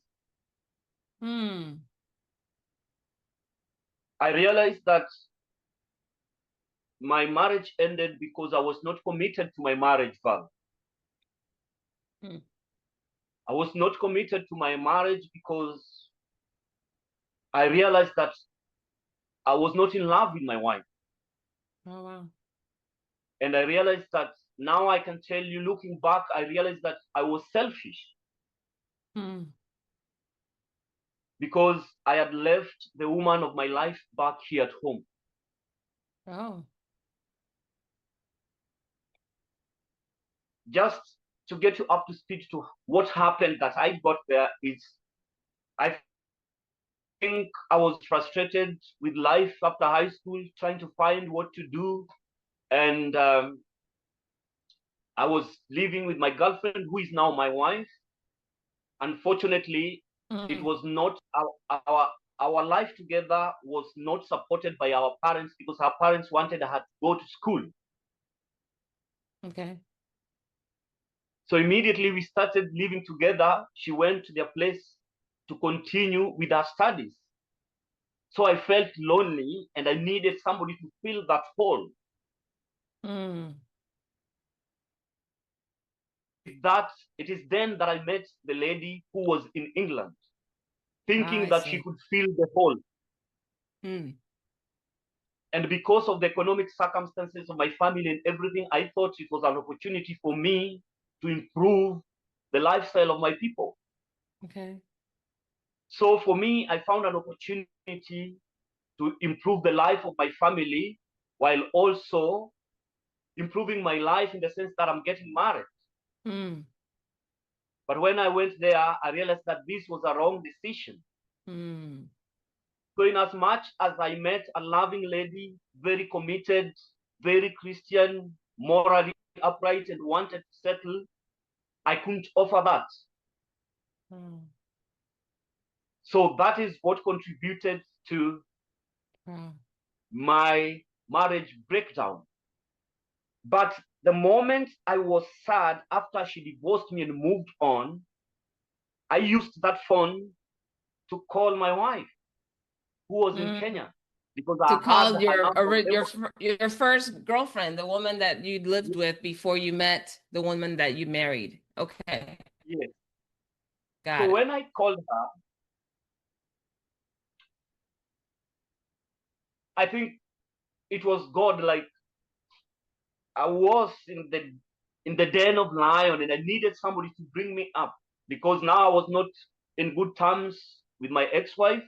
Hmm. I realized that my marriage ended because I was not committed to my marriage, Val. Hmm. I was not committed to my marriage because I realized that I was not in love with my wife. Oh wow. And I realized that now I can tell you, looking back, I realized that I was selfish Hmm. because I had left the woman of my life back here at home. Oh. Just to get you up to speed to what happened that I got there is I think I was frustrated with life after high school, trying to find what to do. And I was living with my girlfriend, who is now my wife. Unfortunately, it Hmm. was not our life together was not supported by our parents because our parents wanted her to go to school. Okay. So immediately we started living together. She went to their place to continue with her studies. So I felt lonely and I needed somebody to fill that hole. Hmm. That it is then that I met the lady who was in England, thinking I that she see. could fill the hole. And because of the economic circumstances of my family and everything, I thought it was an opportunity for me to improve the lifestyle of my people. Okay. So for me, I found an opportunity to improve the life of my family while also improving my life in the sense that I'm getting married. Mm. But when I went there, I realized that this was a wrong decision. Mm. So in as much as I met a loving lady, very committed, very Christian, morally upright, and wanted to settle, I couldn't offer that. Mm. So that is what contributed to my marriage breakdown. But the moment I was sad after she divorced me and moved on, I used that phone to call my wife, who was in Mm. Kenya, because To I had call her number on your first girlfriend, the woman that you lived with before you met the woman that you married. Okay. Yes. Got So it. when I called her, I think it was God. Like I was in the den of lion, and I needed somebody to bring me up because now I was not in good terms with my ex-wife.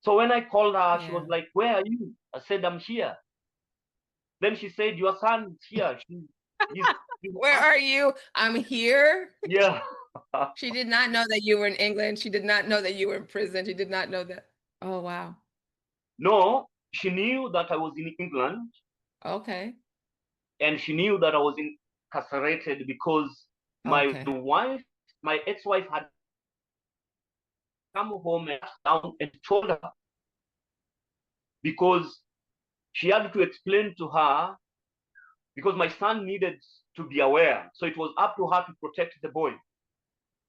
So when I called her, she was Yeah. like, "Where are you?" I said, "I'm here." Then she said, "Your son is here." He's Where are you? I'm here. yeah. She did not know that you were in England. She did not know that you were in prison. She did not know that. Oh, wow. No, she knew that I was in England, Okay. and she knew that I was incarcerated because my Okay. wife, my ex-wife, had come home and sat down and told her because she had to explain to her because my son needed to be aware. So it was up to her to protect the boy.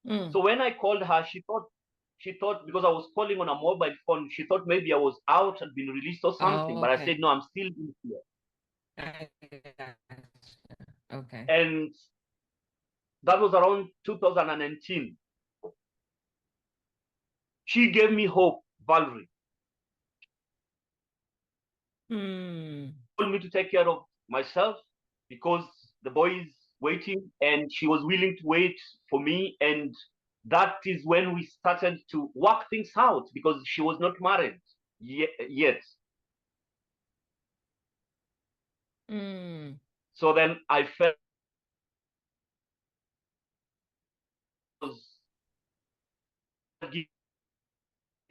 Mm. So when I called her, she thought because I was calling on a mobile phone, she thought maybe I was out and been released or something. Oh, But I okay. said, no, I'm still in here. Okay. And that was around 2019. She gave me hope, Valerie. Hmm. Told me to take care of myself because the boy is waiting, and she was willing to wait for me. And that is when we started to work things out because she was not married yet. Mm. So then I felt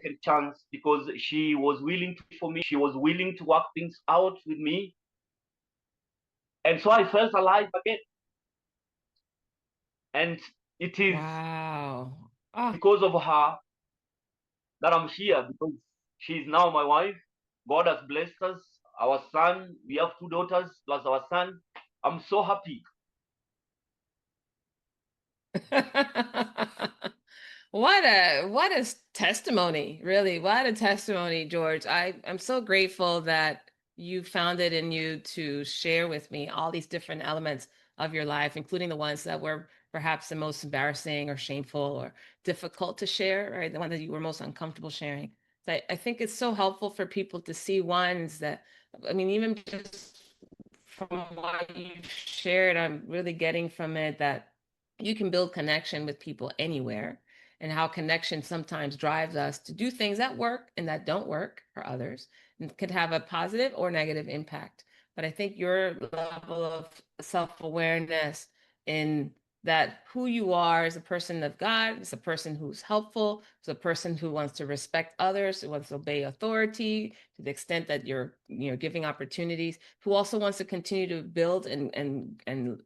a chance because she was willing to for me. She was willing to work things out with me, and so I felt alive again. And it is Wow. Ah. because of her that I'm here because she's now my wife. God has blessed us. Our son, we have two daughters plus our son. I'm so happy. What a testimony, really. What a testimony, George. I'm so grateful that you found it in you to share with me all these different elements of your life, including the ones that were perhaps the most embarrassing or shameful or difficult to share, right? The one that you were most uncomfortable sharing. So I think it's so helpful for people to see ones that, I mean, even just from what you shared, I'm really getting from it that you can build connection with people anywhere, and how connection sometimes drives us to do things that work and that don't work for others and could have a positive or negative impact. But I think your level of self-awareness in that who you are as a person of God, as a person who's helpful, as a person who wants to respect others, who wants to obey authority to the extent that you're, giving opportunities, who also wants to continue to build and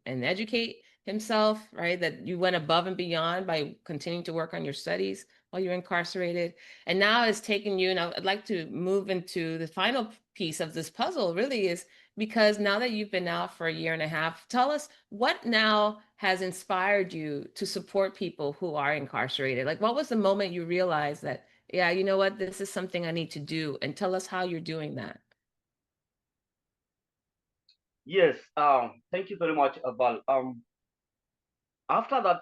educate himself, right? That you went above and beyond by continuing to work on your studies while you're incarcerated. And now it's taken you, and I'd like to move into the final piece of this puzzle, really, is because now that you've been out for a year and a half, tell us what now has inspired you to support people who are incarcerated. Like, what was the moment you realized that, yeah, you know what, this is something I need to do? And tell us how you're doing that. Yes, thank you very much, Aval. After that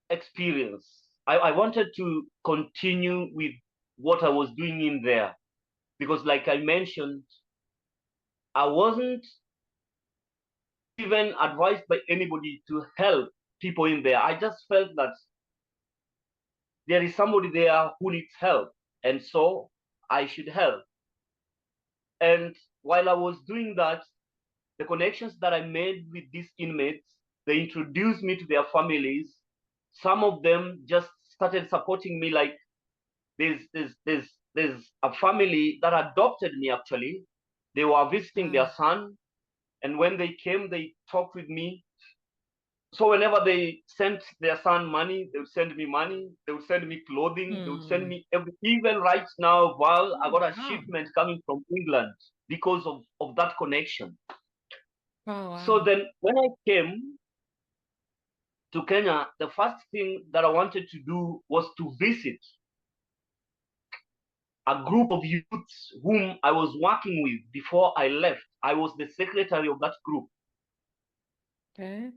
experience, I wanted to continue with what I was doing in there. because like I mentioned, I wasn't even advised by anybody to help people in there. I just felt that there is somebody there who needs help, and so I should help. And while I was doing that, the connections that I made with these inmates, they introduced me to their families. Some of them just started supporting me. Like there's a family that adopted me actually. They were visiting their son, and when they came, they talked with me. So whenever they sent their son money, they would send me money. They would send me clothing. They would send me everything. Even right now, Val, I got a shipment coming from England because of that connection. Oh, wow. So then when I came to Kenya, the first thing that I wanted to do was to visit a group of youths whom I was working with before I left. I was the secretary of that group. Okay.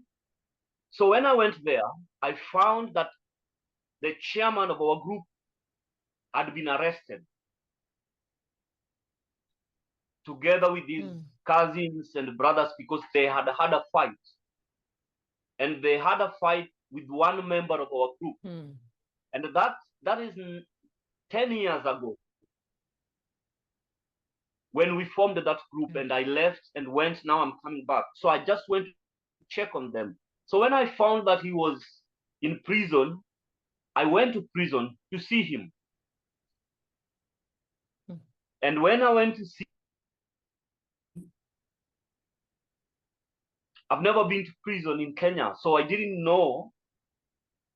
So when I went there, I found that the chairman of our group had been arrested together with his cousins and brothers because they had had a fight. And they had a fight with one member of our group. And that is 10 years ago when we formed that group, and I left and went. Now I'm coming back. So I just went to check on them. So when I found that he was in prison, I went to prison to see him. And when I went to see, I've never been to prison in Kenya, so I didn't know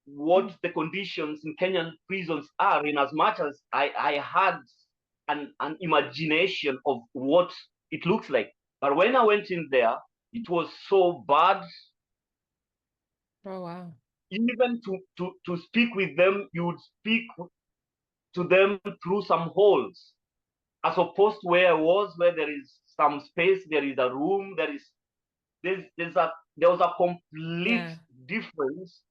what the conditions in Kenyan prisons are, in as much as I had an imagination of what it looks like. But when I went in there, it was so bad. Oh, wow. Even to speak with them, you would speak to them through some holes, as opposed to where I was, where there is some space, there is a room, there was a complete difference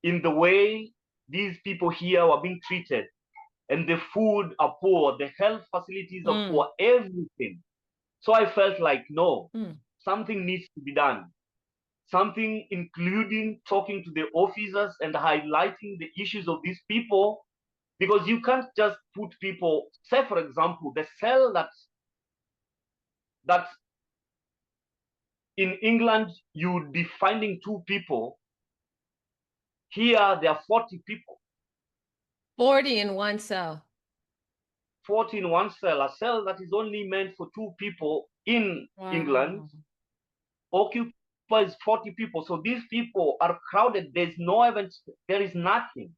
in the way these people here were being treated. And the food are poor, the health facilities are poor, everything. So I felt like, no, something needs to be done. Something including talking to the officers and highlighting the issues of these people, because you can't just put people, say for example, the cell that in England you would be finding 2 people. Here there are 40 people. 40 in one cell. 40 in one cell. A cell that is only meant for 2 people in England occupies 40 people. So these people are crowded. There's no event. There is nothing.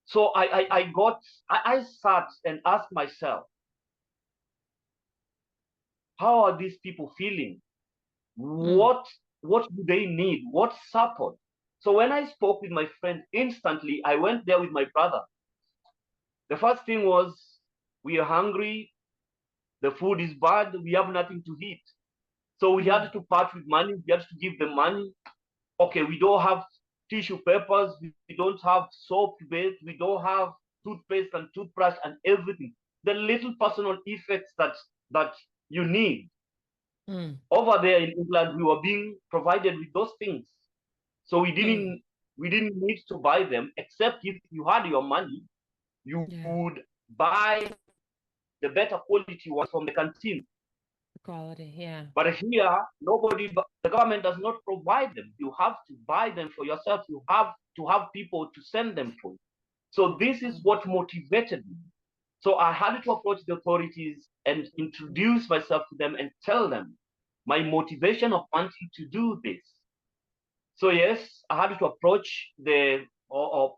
So I sat and asked myself, how are these people feeling? What do they need? What support? So when I spoke with my friend, instantly I went there with my brother. The first thing was, we are hungry, the food is bad, we have nothing to eat. So we had to part with money, we had to give them money. Okay, we don't have tissue papers, we don't have soap base, we don't have toothpaste and toothbrush and everything. The little personal effects that you need. Over there in England, we were being provided with those things. So we didn't need to buy them, except if you had your money, you would buy the better quality ones from the canteen. Quality, yeah. But here, the government does not provide them. You have to buy them for yourself. You have to have people to send them for you. So this is what motivated me. So I had to approach the authorities and introduce myself to them and tell them my motivation of wanting to do this. So yes, I had to approach the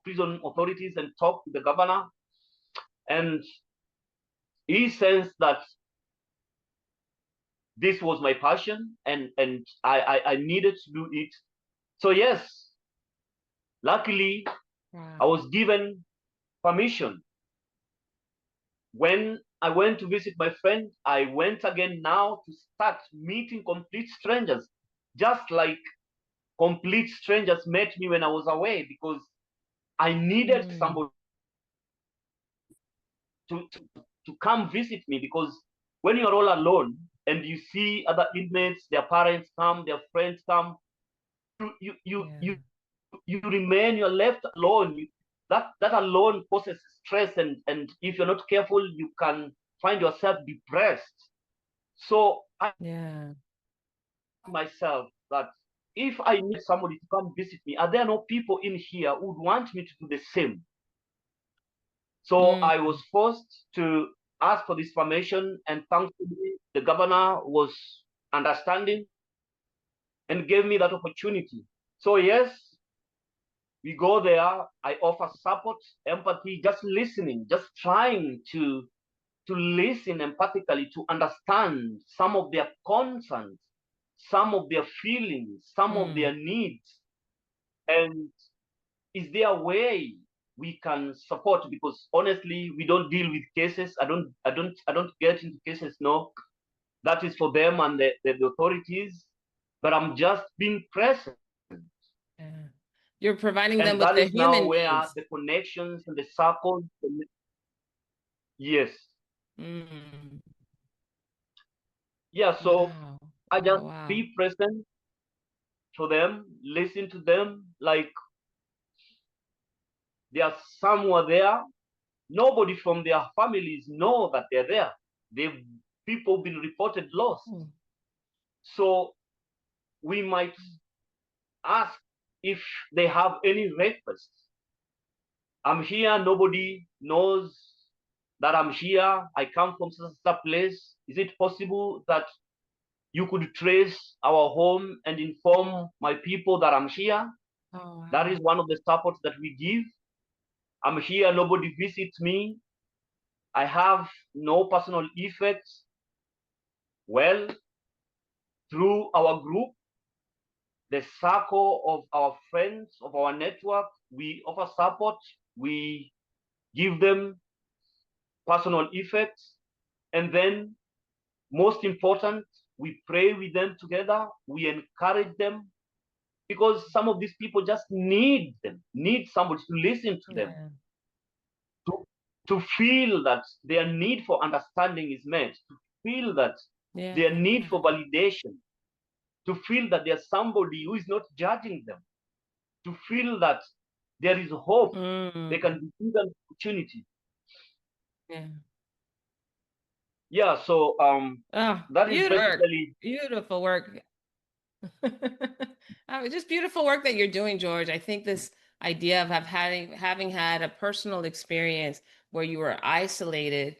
prison authorities and talk to the governor. And he sensed that this was my passion, and I needed to do it. So yes, luckily, I was given permission. When I went to visit my friend, I went again now to start meeting complete strangers, just like complete strangers met me when I was away, because I needed somebody to to come visit me, because when you're all alone and you see other inmates, their parents come, their friends come, you remain, you're left alone. That alone causes stress, and if you're not careful, you can find yourself depressed. So I myself that if I need somebody to come visit me, are there no people in here who would want me to do the same? So I was forced to ask for this permission, and thankfully the governor was understanding and gave me that opportunity. So yes, we go there. I offer support, empathy, just listening, just trying to listen empathically, to understand some of their concerns, some of their feelings, some of their needs, and is there a way we can support? Because honestly, we don't deal with cases. I don't get into cases. No, that is for them and the authorities. But I'm just being present. You're providing them And with that the is now human where needs. the connections and the circles. Yes. Yeah. So I just be present for them, listen to them, like they are somewhere there. Nobody from their families know that they're there. They've people been reported lost. So we might ask if they have any requests. I'm here, nobody knows that I'm here. I come from such a place. Is it possible that you could trace our home and inform my people that I'm here? That is one of the supports that we give. I'm here, nobody visits me. I have no personal effects. Well, through our group, the circle of our friends, of our network, we offer support. We give them personal effects. And then, most important, we pray with them together. We encourage them, because some of these people just need somebody to listen to them, to feel that their need for understanding is met, to feel that their need for validation, to feel that there's somebody who is not judging them, to feel that there is hope, they can be given opportunity. So that is basically beautiful work. Just beautiful work that you're doing, George. I think this idea of having had a personal experience where you were isolated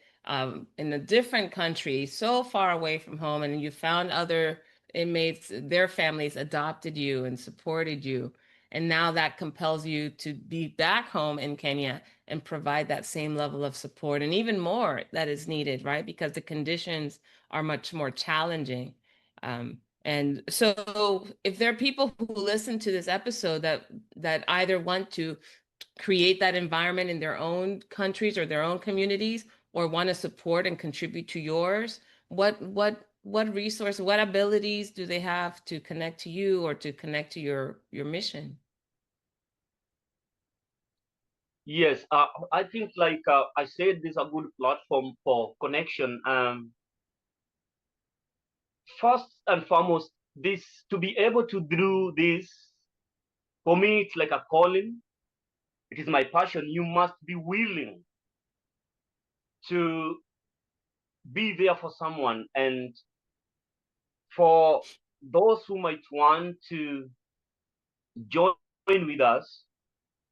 in a different country, so far away from home, and you found other inmates, their families adopted you and supported you. And now that compels you to be back home in Kenya and provide that same level of support and even more that is needed, right? Because the conditions are much more challenging. And so if there are people who listen to this episode that either want to create that environment in their own countries or their own communities, or want to support and contribute to yours, what resource, what abilities do they have to connect to you or to connect to your mission? Yes, I think like I said, this is a good platform for connection. First and foremost, this to be able to do this, for me, it's like a calling. It is my passion. You must be willing to be there for someone. And for those who might want to join with us,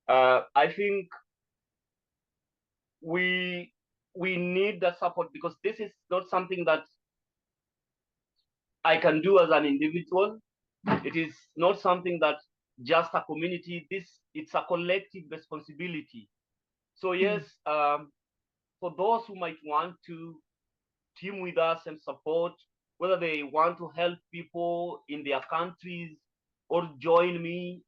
I think we need the support, because this is not something that I can do as an individual. It is not something that just a community. It's a collective responsibility. So yes, for those who might want to team with us and support, whether they want to help people in their countries or join me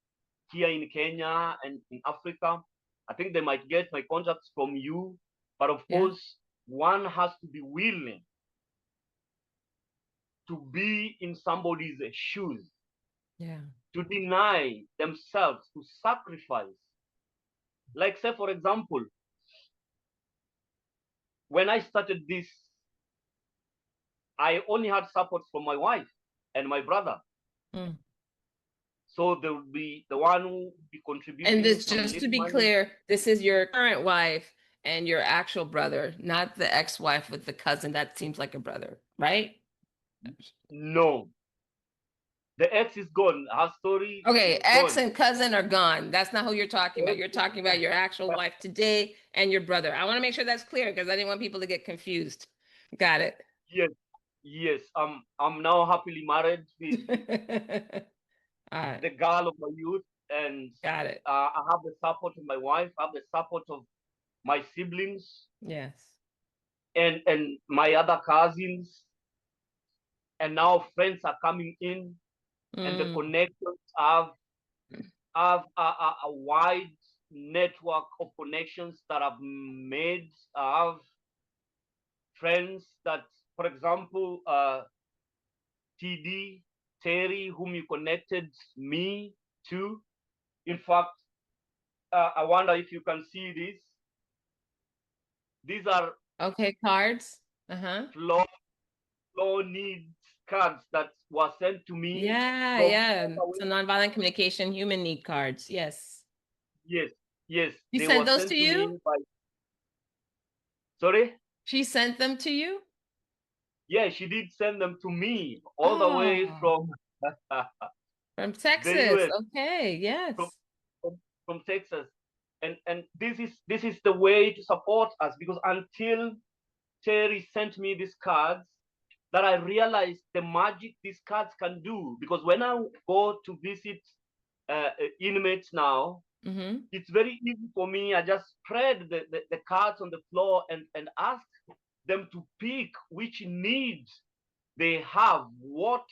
here in Kenya and in Africa, I think they might get my contacts from you. But of course, one has to be willing to be in somebody's shoes, to deny themselves, to sacrifice. Like, say, for example, when I started this, I only had support from my wife and my brother. Mm. So there would be the one who would be And contributing this, some just to little be money. clear, this is your current wife and your actual brother, not the ex-wife with the cousin that seems like a brother, right? No, the ex is gone. Her story Okay, is ex gone. and cousin are gone. That's not who you're talking about. You're talking about your actual wife today and your brother. I want to make sure that's clear because I didn't want people to get confused. Got it. Yes, yes. I'm now happily married with All right, the girl of my youth, and got it. I have the support of my wife. I have the support of my siblings Yes. and my other cousins, and now friends are coming in, and the Mm, connections have a wide network of connections that I've made. I have friends that, for example, TD, Terry, whom you connected me to. In fact, I wonder if you can see this. These are okay, cards. Uh-huh. floor, floor needs cards that were sent to me Yeah, from yeah. all the way. So nonviolent communication, human need cards. Yes. Yes, yes, She they sent were those to sent to you? me by, sorry? She sent them to you? Yeah, she did send them to me all the way Oh, from from the Texas. US, Okay, from, yes. from, from Texas. And this is the way to support us, because until Terry sent me these cards, that I realized the magic these cards can do. Because when I go to visit inmates now, Mm-hmm. it's very easy for me. I just spread the cards on the floor and ask them to pick which needs they have, what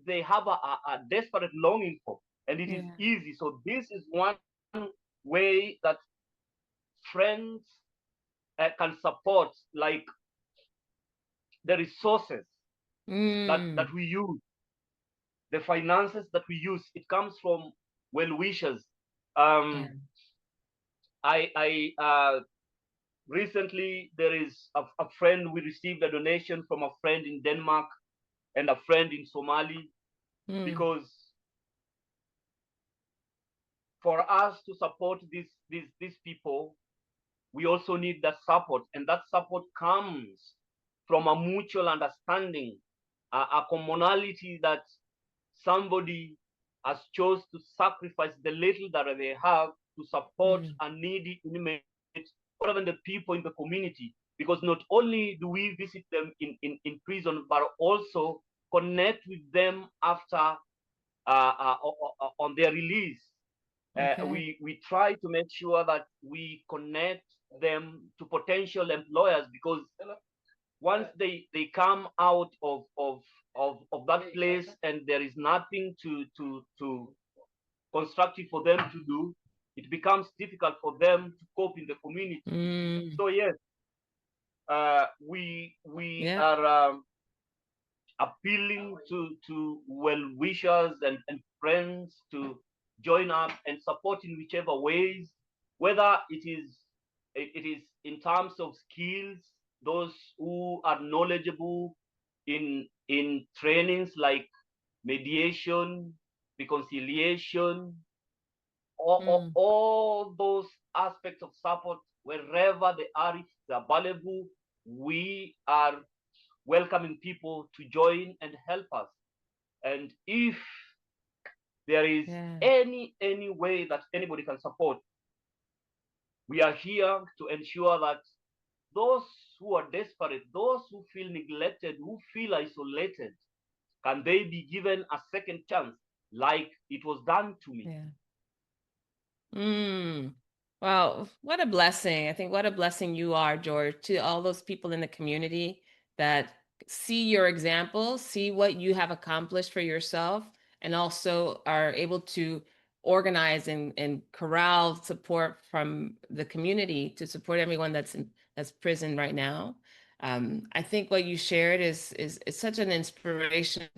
they have a desperate longing for. And it is Yeah. easy. So this is one way that friends can support, like the resources that Mm. we use, the finances that we use. It comes from well wishers. Yeah. Um, I recently there is a friend, we received a donation from a friend in Denmark and a friend in Somali, Mm. because for us to support these people, we also need that support, and that support comes from a mutual understanding, a commonality that somebody has chose to sacrifice the little that they have to support Mm. a needy inmate, or even the people in the community. Because not only do we visit them in prison, but also connect with them after on their release. Okay. We try to make sure that we connect them to potential employers, because once they come out of that place and there is nothing to constructive for them to do, it becomes difficult for them to cope in the community. Mm. So yes, we Yeah. are appealing to well wishers and friends to join up and support in whichever ways, whether it is in terms of skills, those who are knowledgeable in trainings like mediation, reconciliation, Mm. all those aspects of support, wherever they are, if they're available, we are welcoming people to join and help us. And if there is Yeah. any way that anybody can support, we are here to ensure that those who are desperate, those who feel neglected, who feel isolated, can they be given a second chance, like it was done to me. Yeah. Mm. Well, what a blessing. I think what a blessing you are, George, to all those people in the community that see your example, see what you have accomplished for yourself, and also are able to organize and corral support from the community to support everyone that's prison right now. I think what you shared is such an inspiration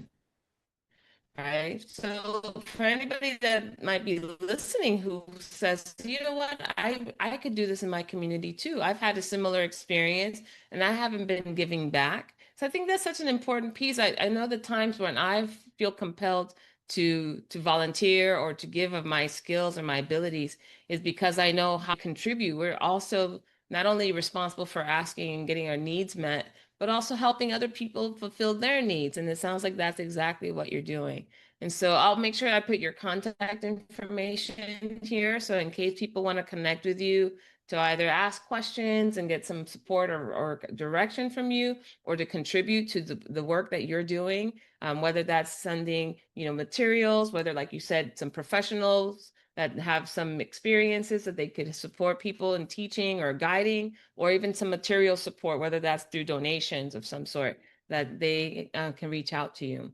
Right. So for anybody that might be listening who says, you know what, I could do this in my community too. I've had a similar experience and I haven't been giving back. So I think that's such an important piece. I know the times when I feel compelled to volunteer or to give of my skills or my abilities is because I know how to contribute. We're also not only responsible for asking and getting our needs met, but also helping other people fulfill their needs. And it sounds like that's exactly what you're doing. And so I'll make sure I put your contact information here. So in case people want to connect with you to either ask questions and get some support or direction from you, or to contribute to the work that you're doing, whether that's sending, materials, whether, like you said, some professionals that have some experiences that they could support people in teaching or guiding, or even some material support, whether that's through donations of some sort, that they can reach out to you.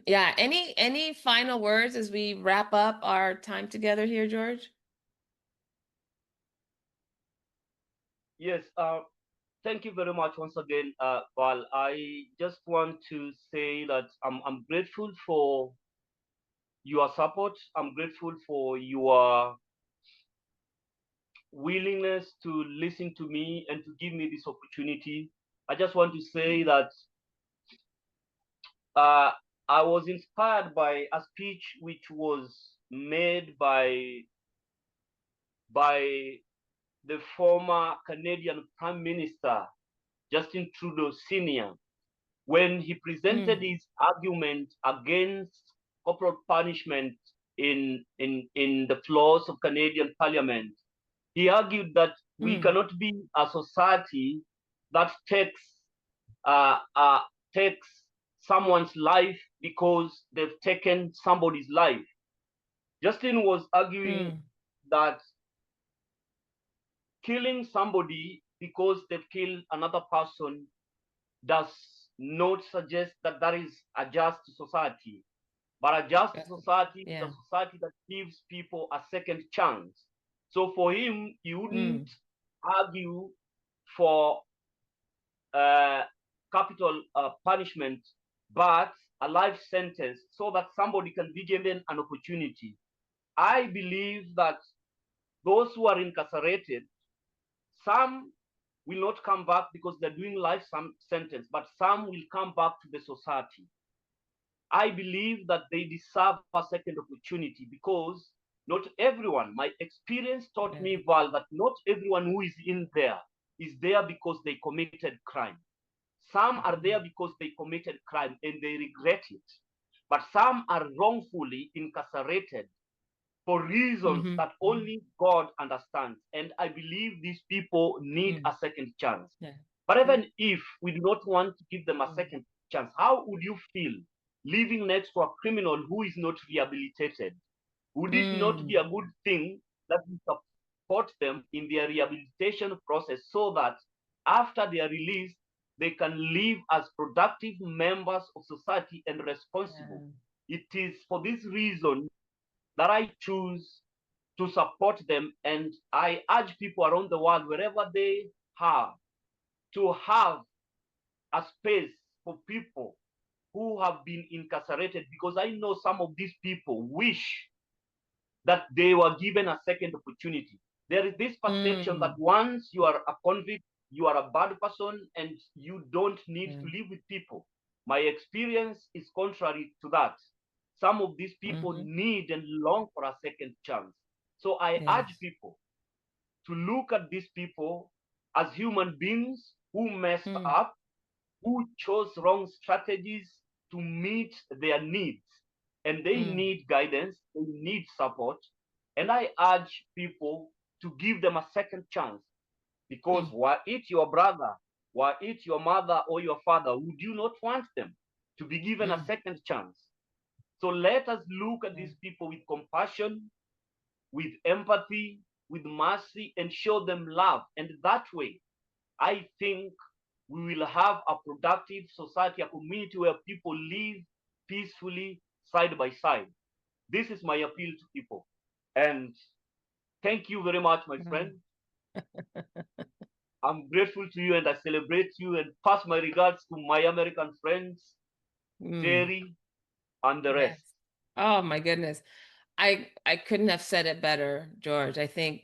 Yeah, any final words as we wrap up our time together here, George? Yes, thank you very much once again, Val. I just want to say that I'm grateful for your support. I'm grateful for your willingness to listen to me and to give me this opportunity. I just want to say that uh, I was inspired by a speech which was made by the former Canadian Prime Minister Justin Trudeau Sr. when he presented Mm, his argument against corporal punishment in the floors of Canadian Parliament. He argued that we mm, cannot be a society that uh, uh, takes someone's life because they've taken somebody's life. Justin was arguing mm, that killing somebody because they've killed another person does not suggest that that is a just society. But a just yeah, society is a yeah, society that gives people a second chance. So for him, he wouldn't mm, argue for uh, capital punishment, but a life sentence so that somebody can be given an opportunity. I believe that those who are incarcerated, some will not come back because they're doing life sentence, but some will come back to the society. I believe that they deserve a second opportunity because not everyone, my experience taught yeah, me, Val, that not everyone who is there because they committed crime. Some are there because they committed crime and they regret it. But some are wrongfully incarcerated for reasons mm-hmm, that only God understands. And I believe these people need mm, a second chance. yeah, But yeah, even if we do not want to give them a mm, second chance, how would you feel living next to a criminal who is not rehabilitated? Would it not be mm, a good thing that we support them in their rehabilitation process so that after they are released, they can live as productive members of society and responsible? yeah, It is for this reason that I choose to support them. And I urge people around the world, wherever they are, to have a space for people who have been incarcerated, because I know some of these people wish that they were given a second opportunity. There is this perception that mm, once you are a convict, you are a bad person and you don't need yeah, to live with people. My experience is contrary to that. Some of these people mm-hmm, need and long for a second chance. So I urge yes, people to look at these people as human beings who messed mm, up, who chose wrong strategies to meet their needs. And they mm, need guidance, they need support. And I urge people to give them a second chance because mm, were it your brother, were it your mother or your father, would you not want them to be given a mm, second chance? So let us look at yeah, these people with compassion, with empathy, with mercy, and show them love. And that way, I think we will have a productive society, a community where people live peacefully side by side. This is my appeal to people. And thank you very much, my mm, friend. I'm grateful to you and I celebrate you and pass my regards to my American friends, mm. Terry, and the Yes. rest. Oh my goodness. I couldn't have said it better, George. I think,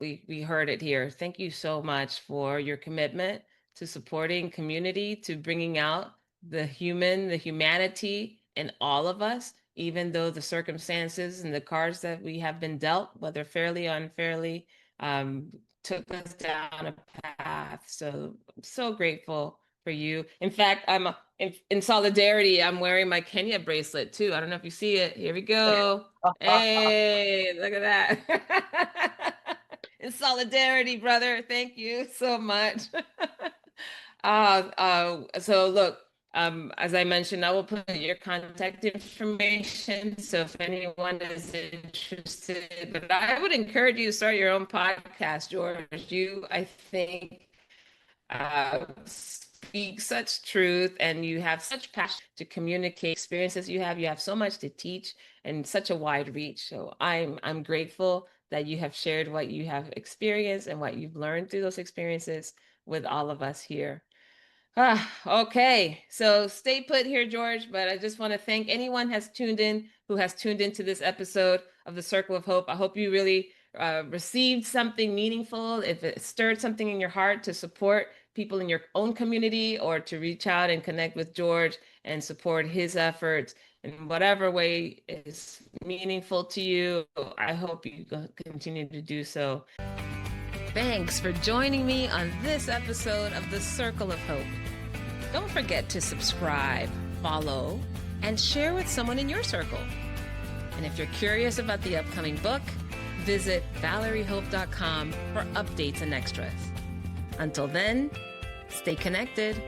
we heard it here. Thank you so much for your commitment to supporting community, to bringing out the humanity in all of us, even though the circumstances and the cards that we have been dealt, whether fairly or unfairly, um, took us down a path. So I'm so grateful for you. In fact, in solidarity, I'm wearing my Kenya bracelet too. I don't know if you see it. Here we go. Hey, look at that. In solidarity, brother. Thank you so much. So look, as I mentioned, I will put your contact information. So if anyone is interested, but I would encourage you to start your own podcast, George. You, I think, speak such truth and you have such passion to communicate experiences you have so much to teach and such a wide reach. So I'm grateful that you have shared what you have experienced and what you've learned through those experiences with all of us here. Okay. So stay put here, George, but I just want to thank anyone who has tuned into this episode of the Circle of Hope. I hope you really received something meaningful, if it stirred something in your heart to support people in your own community or to reach out and connect with George and support his efforts in whatever way is meaningful to you. I hope you continue to do so. Thanks for joining me on this episode of the Circle of Hope. Don't forget to subscribe, follow, and share with someone in your circle. And if you're curious about the upcoming book, visit valeriehope.com for updates and extras. Until then, stay connected.